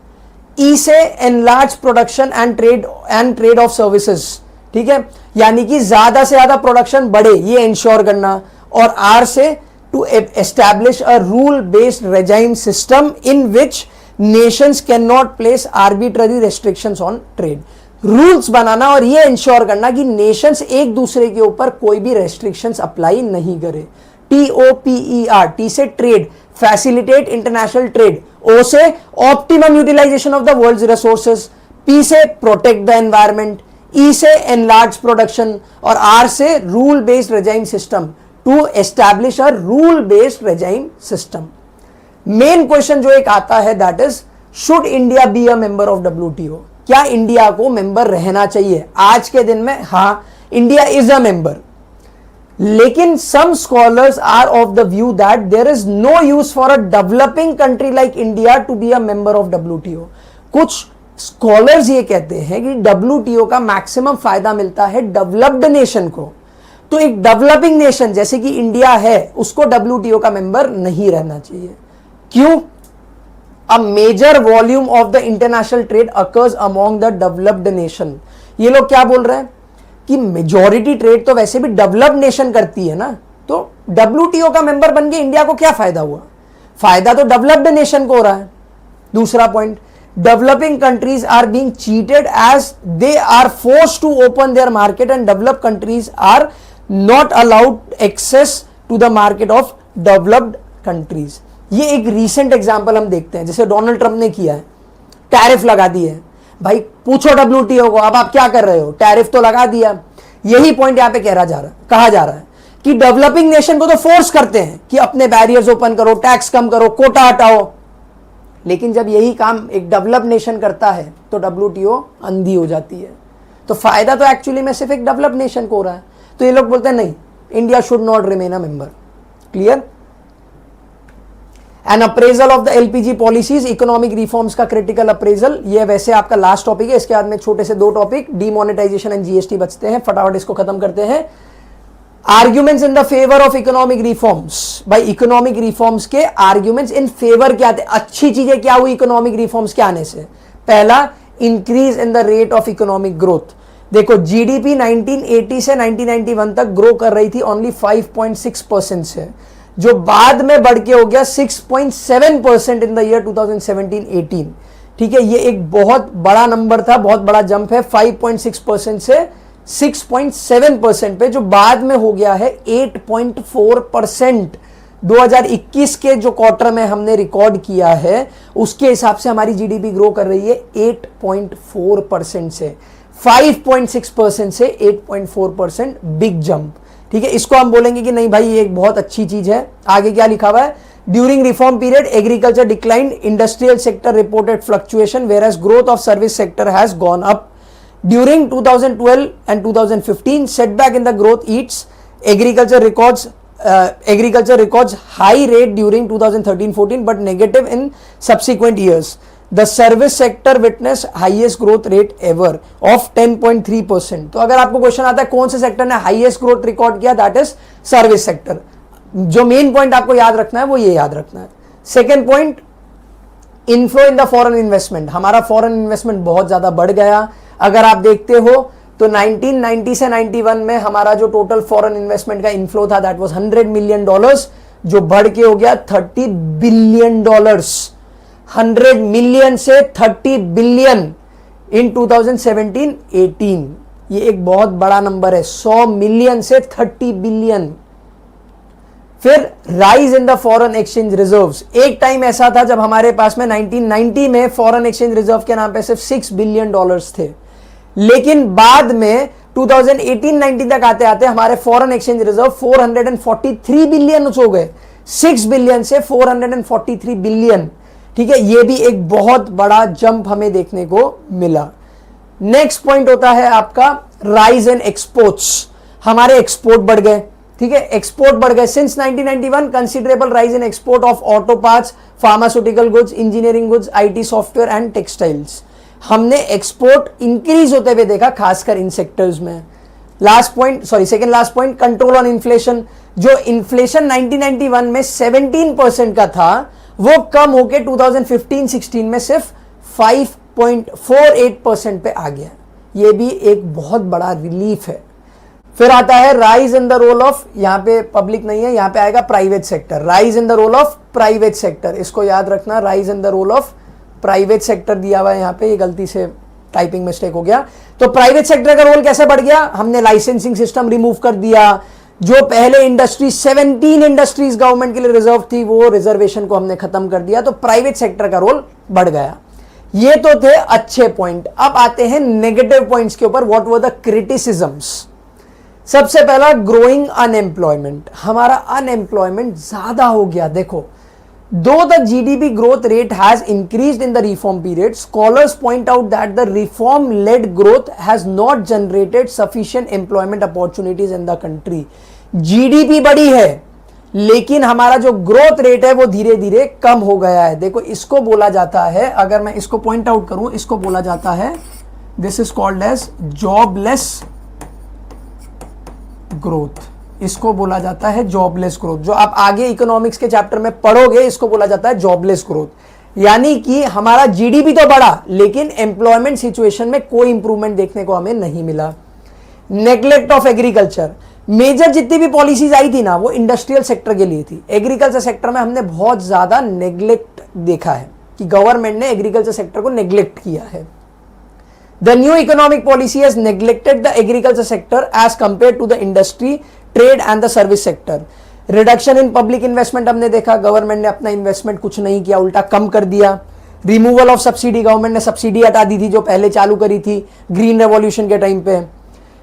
ई से enlarge production and trade of services. ठीक है, यानी कि ज्यादा से ज्यादा प्रोडक्शन बढ़े, ये इंश्योर करना। और आर से to establish a rule based regime system in which nations can not place arbitrary restrictions on trade. Rules बनाना और ये इंश्योर करना कि नेशंस एक दूसरे के ऊपर कोई भी रेस्ट्रिक्शंस अप्लाई नहीं करे। TOPER, टी से trade, facilitate international trade. O से optimum utilisation of the world's resources. P से प्रोटेक्ट द एनवायरमेंट। ई से एनलार्ज प्रोडक्शन। और आर से rule based regime system, to establish a rule based regime system. Main question जो एक आता है that is, should India be a member of WTO? क्या India को मेंबर रहना चाहिए? आज के दिन में हाँ, इंडिया इज अ मेंबर। लेकिन some scholars are of the view that there is no use for a developing country like India to be a member of WTO। कुछ स्कॉलर्स ये कहते हैं कि WTO का मैक्सिमम फायदा मिलता है डेवलप्ड नेशन को, तो एक डेवलपिंग नेशन जैसे कि इंडिया है उसको WTO का मेंबर नहीं रहना चाहिए। क्यों? A major volume of the international trade occurs among the developed nation. ये लोग क्या बोल रहे हैं कि मेजॉरिटी ट्रेड तो वैसे भी डेवलप्ड नेशन करती है ना, तो WTO का मेंबर बन के इंडिया को क्या फायदा हुआ? फायदा तो डेवलप्ड नेशन को हो रहा है। दूसरा point, developing countries are being cheated as they are forced to open their market and developed countries are not allowed access to the market of developed countries. ये एक रीसेंट एग्जांपल हम देखते हैं, जैसे डोनाल्ड ट्रंप ने किया है, tariff लगा दिए है। भाई पूछो WTO को, अब आप क्या कर रहे हो? टैरिफ तो लगा दिया। यही पॉइंट यहां पे कहा जा रहा है कि डेवलपिंग नेशन को तो फोर्स करते हैं कि अपने बैरियर्स ओपन करो, टैक्स कम करो, कोटा हटाओ, लेकिन जब यही काम एक डेवलप नेशन करता है तो WTO अंधी हो जाती है। तो फायदा तो एक्चुअली में सिर्फ एक डेवलप नेशन को हो रहा है। तो ये लोग बोलते हैं नहीं, India should not remain a member. Clear? An appraisal of the LPG policies, economic reforms का क्रिटिकल अप्रेजल। ये वैसे आपका लास्ट टॉपिक है, इसके बाद में छोटे से 2 टॉपिक डीमोनेटाइजेशन एंड GST बचते हैं, फटाफट इसको खत्म करते हैं। Arguments in the favour of economic reforms. भाई इकोनॉमिक रिफॉर्म्स के आर्ग्यूमेंट्स इन फेवर क्या थे? अच्छी चीजें क्या हुई इकोनॉमिक रिफॉर्म्स के आने से? पहला, increase in the rate of economic growth. देखो GDP 1980 से 1991 तक ग्रो कर रही थी ओनली 5.6% से, जो बाद में बढ़ के हो गया 6.7% इन द ईयर 2017-18। ठीक है, ये एक बहुत बड़ा नंबर था, बहुत बड़ा जंप है 5.6% से 6.7% पे, जो बाद में हो गया है 8.4%। 2021 के जो क्वार्टर में हमने रिकॉर्ड किया है उसके हिसाब से हमारी GDP ग्रो कर रही है 8.4% से, 5.6% से 8.4%, बिग जंप। ठीक है, इसको हम बोलेंगे कि नहीं भाई ये एक बहुत अच्छी चीज है। आगे क्या लिखा हुआ है? During reform period agriculture decline, industrial sector reported fluctuation whereas growth of service sector has gone up. During 2012 and 2015, setback in the growth eats agriculture records high rate during 2013-14 but negative in subsequent years. The service sector witnessed highest growth rate ever of 10.3%. तो अगर आपको question आता है कौन से sector ने highest growth record किया, that is service sector. जो मेन पॉइंट आपको याद रखना है वो ये याद रखना है। Second point, inflow in the foreign investment. हमारा फॉरेन इन्वेस्टमेंट बहुत ज्यादा बढ़ गया। अगर आप देखते हो तो 1990 से 91 में हमारा जो टोटल फॉरेन इन्वेस्टमेंट का इनफ्लो था दैट वाज $100 मिलियन, जो बढ़ के हो गया $30 बिलियन। 100 मिलियन से 30 बिलियन इन 2017-18। ये एक बहुत बड़ा नंबर है, 100 मिलियन से 30 बिलियन। फिर rise in the foreign exchange reserves. एक टाइम ऐसा था जब हमारे पास में 1990 में फॉरेन एक्सचेंज रिजर्व के नाम पे सिर्फ $6 बिलियन थे, लेकिन बाद में 2018-19 तक आते आते हमारे फॉरेन एक्सचेंज रिजर्व 443 बिलियन हो गए, 6 बिलियन से 443 बिलियन। ठीक है, ये भी एक बहुत बड़ा जंप हमें देखने को मिला। नेक्स्ट पॉइंट होता है आपका राइज इन एक्सपोर्ट्स। हमारे एक्सपोर्ट बढ़ गए। ठीक है, एक्सपोर्ट बढ़ गए since 1991। Considerable rise in export of auto parts, pharmaceutical goods, engineering goods, IT software and textiles. हमने एक्सपोर्ट इंक्रीज होते हुए देखा, खासकर इन सेक्टर्स में। Second last point, control on inflation. जो इन्फ्लेशन 1991 में 17% का था वो कम होके 2015-16 में सिर्फ 5.48% पे आ गया। ये भी एक बहुत बड़ा रिलीफ है। फिर आता है rise in the role of, यहां पे पब्लिक नहीं है, यहां पे आएगा private sector. Rise in the role of private sector, इसको याद रखना, rise in the role of private sector दिया हुआ है यहां पे, ये गलती से टाइपिंग मिस्टेक हो गया। तो प्राइवेट सेक्टर का रोल कैसे बढ़ गया? हमने लाइसेंसिंग सिस्टम रिमूव कर दिया। जो पहले इंडस्ट्री 17 इंडस्ट्रीज गवर्नमेंट के लिए रिजर्व थी, वो रिजर्वेशन को हमने खत्म कर दिया, तो प्राइवेट सेक्टर का रोल बढ़ गया। ये तो थे अच्छे पॉइंट। अब आते हैं नेगेटिव पॉइंट्स के ऊपर। What were the criticisms? सबसे पहला, ग्रोइंग अनएम्प्लॉयमेंट। हमारा अनएम्प्लॉयमेंट ज्यादा हो गया। देखो, though the GDP growth rate has increased in the reform period, scholars point out that the reform-led growth has not generated sufficient employment opportunities in the country. GDP बढ़ी है, लेकिन हमारा जो ग्रोथ रेट है वो धीरे धीरे कम हो गया है। देखो इसको बोला जाता है, अगर मैं इसको पॉइंट आउट करूं, इसको बोला जाता है, this is called as jobless growth. इसको बोला जाता है जॉबलेस ग्रोथ। जो आप आगे इकोनॉमिक्स के चैप्टर में पढ़ोगे, इसको बोला जाता है जॉबलेस ग्रोथ। यानी कि हमारा जीडीपी तो बढ़ा, लेकिन एम्प्लॉयमेंट सिचुएशन में कोई इंप्रूवमेंट देखने को हमें नहीं मिला। नेग्लेक्ट ऑफ एग्रीकल्चर, मेजर जितनी भी पॉलिसीज आई थी ना, वो इंडस्ट्रियल सेक्टर के लिए थी। एग्रीकल्चर सेक्टर में हमने बहुत ज्यादा नेग्लेक्ट देखा है कि गवर्नमेंट ने एग्रीकल्चर सेक्टर को नेग्लेक्ट किया है। The new economic policy has neglected the agriculture sector as compared to the industry, trade and the service sector. Reduction in public investment हमने देखा, गवर्नमेंट ने अपना इन्वेस्टमेंट कुछ नहीं किया, उल्टा कम कर दिया। रिमूवल ऑफ सब्सिडी, गवर्नमेंट ने सब्सिडी हटा दी थी जो पहले चालू करी थी ग्रीन रेवोल्यूशन के टाइम पे।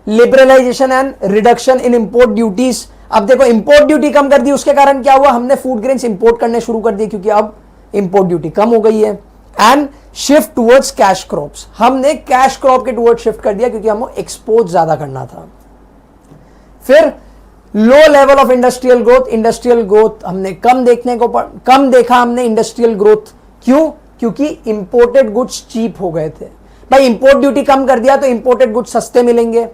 Liberalisation and reduction in import duties, अब देखो इंपोर्ट ड्यूटी कम कर दी, उसके कारण क्या हुआ, हमने फूड ग्रेन्स इंपोर्ट करने शुरू कर दिए क्योंकि अब इंपोर्ट ड्यूटी कम हो गई है। And shift towards cash crops, हमने कैश क्रॉप के टुवर्ड शिफ्ट कर दिया क्योंकि हमको एक्सपोर्ट ज्यादा करना था। फिर low level of industrial growth, industrial growth हमने कम देखा हमने इंडस्ट्रियल ग्रोथ। क्यों? क्योंकि इंपोर्टेड गुड्स चीप हो गए थे। भाई इंपोर्ट ड्यूटी कम कर दिया तो इंपोर्टेड गुड्स सस्ते मिलेंगे।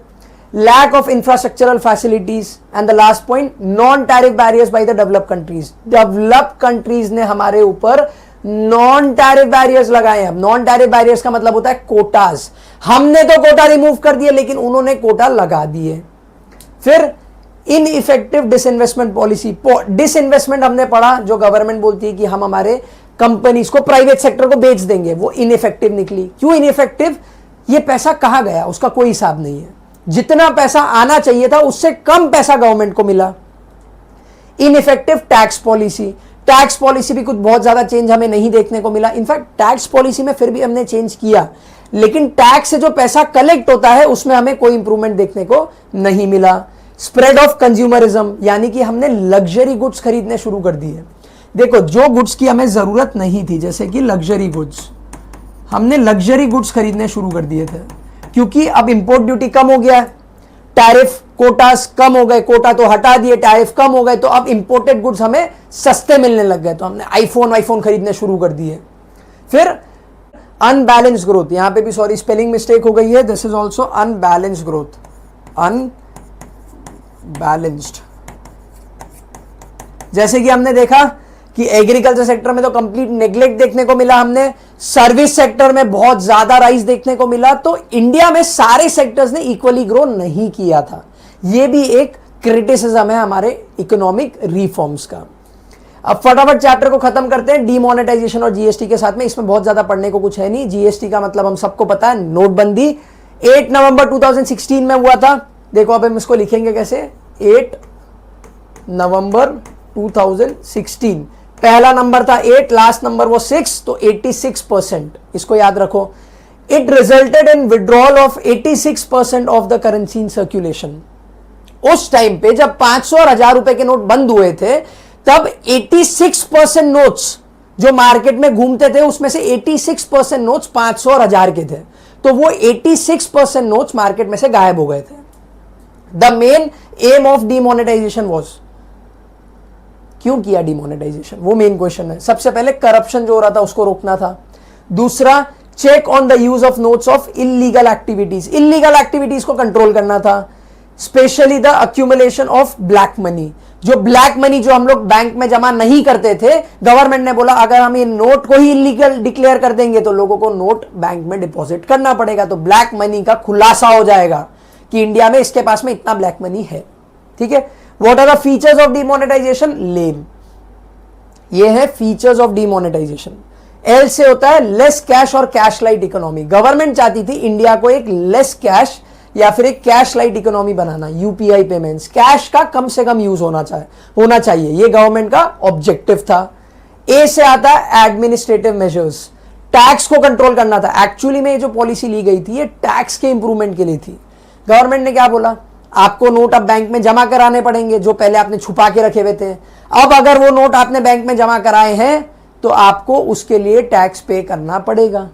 Lack of infrastructural facilities and the last point, non tariff barriers by the developed countries. Developed countries ने हमारे ऊपर नॉन टैरिफ बैरियर्स लगाए हैं। नॉन टैरिफ बैरियर्स का मतलब होता है कोटास। हमने तो कोटा रिमूव कर दिए, लेकिन उन्होंने कोटा लगा दिए। फिर इनइफेक्टिव डिसइन्वेस्टमेंट पॉलिसी, डिसइन्वेस्टमेंट हमने पढ़ा, जो गवर्नमेंट बोलती है कि हम हमारे कंपनीज को, प्राइवेट सेक्टर को बेच देंगे, वो इनइफेक्टिव निकली। क्यों इनइफेक्टिव? ये पैसा कहां गया उसका कोई हिसाब नहीं है। जितना पैसा आना चाहिए था उससे कम पैसा गवर्नमेंट को मिला। Ineffective tax policy, tax policy भी कुछ बहुत ज्यादा चेंज हमें नहीं देखने को मिला। इनफैक्ट टैक्स पॉलिसी में फिर भी हमने चेंज किया, लेकिन टैक्स से जो पैसा कलेक्ट होता है उसमें हमें कोई इंप्रूवमेंट देखने को नहीं मिला। स्प्रेड ऑफ कंज्यूमरिज्म, यानी कि हमने लग्जरी गुड्स खरीदने शुरू कर दिए। देखो जो गुड्स की हमें जरूरत नहीं थी, जैसे कि लग्जरी गुड्स, हमने लग्जरी गुड्स खरीदने शुरू कर दिए थे क्योंकि अब इंपोर्ट ड्यूटी कम हो गया है, टैरिफ कोटास कम हो गए, कोटा तो हटा दिए, टैरिफ कम हो गए, तो अब इंपोर्टेड गुड्स हमें सस्ते मिलने लग गए, तो हमने आईफोन खरीदने शुरू कर दिए। फिर अनबैलेंस ग्रोथ, यहां पे भी सॉरी स्पेलिंग मिस्टेक हो गई है, this is also unbalanced growth, unbalanced. जैसे कि हमने देखा कि एग्रीकल्चर सेक्टर में तो कंप्लीट नेग्लेक्ट देखने को मिला, हमने सर्विस सेक्टर में बहुत ज्यादा राइज देखने को मिला। तो इंडिया में सारे सेक्टर्स ने इक्वली ग्रो नहीं किया था। यह भी एक क्रिटिसिज्म है हमारे इकोनॉमिक रिफॉर्म्स का। अब फटाफट चैप्टर को खत्म करते हैं डीमोनेटाइजेशन और जीएसटी के साथ में। इसमें बहुत ज्यादा पढ़ने को कुछ है नहीं। जीएसटी का मतलब हम सबको पता है, नोटबंदी 8 नवंबर 2016 में हुआ था। देखो अब हम इसको लिखेंगे कैसे, 8 नवंबर 2016, पहला नंबर था 8, लास्ट नंबर वो 6, तो 86%, इसको याद रखो। It resulted in withdrawal of 86% of the currency in circulation. उस टाइम पे जब 500 और 1000 रुपए के नोट बंद हुए थे, तब 86% नोट्स जो मार्केट में घूमते थे, उसमें से 86% नोट्स 500 और 1000 के थे। तो वो 86% नोट्स मार्केट में से गायब हो गए थे। The main aim of demonetisation was, क्यों किया डीमोनेटाइजेशन, वो मेन क्वेश्चन है। सबसे पहले करप्शन जो हो रहा था उसको रोकना था। दूसरा, check on the use of notes of illegal activities, illegal activities को कंट्रोल करना था। Specially the accumulation of black money, जो ब्लैक मनी जो हम लोग बैंक में जमा नहीं करते थे, गवर्नमेंट ने बोला अगर हम ये नोट को ही इलीगल डिक्लेयर कर देंगे तो लोगों को नोट बैंक में डिपॉजिट करना पड़ेगा, तो ब्लैक मनी का खुलासा हो जाएगा कि इंडिया में इसके पास में इतना ब्लैक मनी है। ठीक है। What are the features of demonetisation? लेम, ये है फीचर्स ऑफ डीमोनेटाइजेशन। एल से होता है लेस कैश और कैश लाइट इकोनॉमी। गवर्नमेंट चाहती थी इंडिया को एक लेस कैश या फिर एक कैश लाइट इकोनॉमी बनाना, यूपीआई पेमेंट्स, कैश का कम से कम यूज होना चाहिए, ये गवर्नमेंट का ऑब्जेक्टिव था। ए से आता है एडमिनिस्ट्रेटिव मेजर्स, टैक्स को कंट्रोल करना था। एक्चुअली में ये जो पॉलिसी ली गई थी ये टैक्स के इंप्रूवमेंट के लिए थी। गवर्नमेंट ने क्या बोला, आपको नोट अब बैंक में जमा कराने पड़ेंगे जो पहले आपने छुपा के रखे हुए थे। अब अगर वो नोट आपने बैंक में जमा कराए हैं तो आपको उसके लिए टैक्स पे करना पड़ेगा।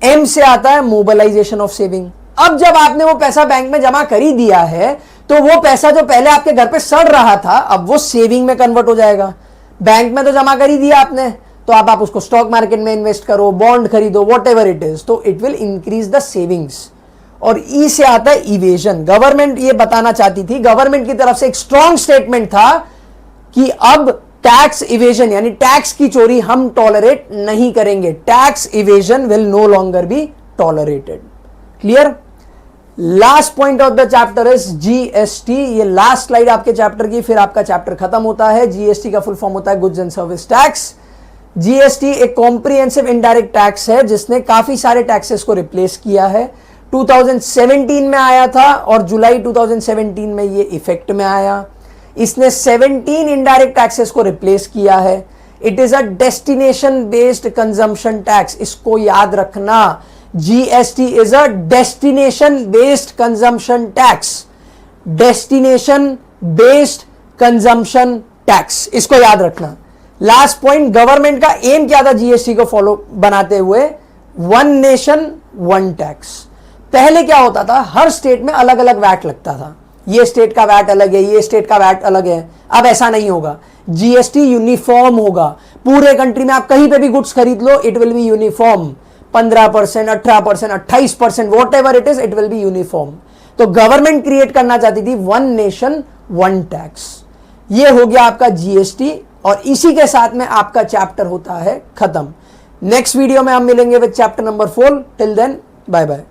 एम से आता है मोबिलाइजेशन ऑफ सेविंग। अब जब आपने वो पैसा बैंक में जमा कर ही दिया है तो वो पैसा जो पहले आपके घर पे सड़ रहा था अब वो सेविंग में कन्वर्ट हो जाएगा। बैंक में तो जमा कर ही दिया आपने, तो आप उसको स्टॉक मार्केट में इन्वेस्ट करो, बॉन्ड खरीदो, वॉट एवर इट इज, तो it will increase the savings. और ई से आता है इवेजन। गवर्नमेंट ये बताना चाहती थी, गवर्नमेंट की तरफ से एक स्ट्रॉन्ग स्टेटमेंट था कि अब टैक्स इवेजन यानी टैक्स की चोरी हम टॉलरेट नहीं करेंगे। Tax evasion will no longer be tolerated. Clear? Last point of the chapter is GST. ये लास्ट स्लाइड आपके चैप्टर की, फिर आपका चैप्टर खत्म होता है। जीएसटी का फुल फॉर्म होता है goods and service tax. GST एक कॉम्प्रिहेंसिव इनडायरेक्ट टैक्स है जिसने काफी सारे टैक्सेस को रिप्लेस किया है। 2017 में आया था और जुलाई 2017 में ये इफेक्ट में आया। इसने 17 इनडायरेक्ट टैक्सेस को रिप्लेस किया है। It is a destination based consumption tax. इसको याद रखना, GST is a destination based consumption tax. Destination based consumption tax, इसको याद रखना। लास्ट पॉइंट, गवर्नमेंट का एम क्या था जीएसटी को फॉलो बनाते हुए? One nation one tax. पहले क्या होता था, हर स्टेट में अलग अलग वैट लगता था। ये स्टेट का वैट अलग है, ये स्टेट का वैट अलग है। अब ऐसा नहीं होगा, जीएसटी यूनिफॉर्म होगा पूरे कंट्री में। आप कहीं पे भी गुड्स खरीद लो, it will be uniform. 15%, 18%, 28%, whatever it is, it will be uniform. तो गवर्नमेंट क्रिएट करना चाहती थी वन नेशन वन टैक्स। ये हो गया आपका जीएसटी और इसी के साथ में आपका चैप्टर होता है खत्म। नेक्स्ट वीडियो में हम मिलेंगे with chapter number 4। Till then, bye bye.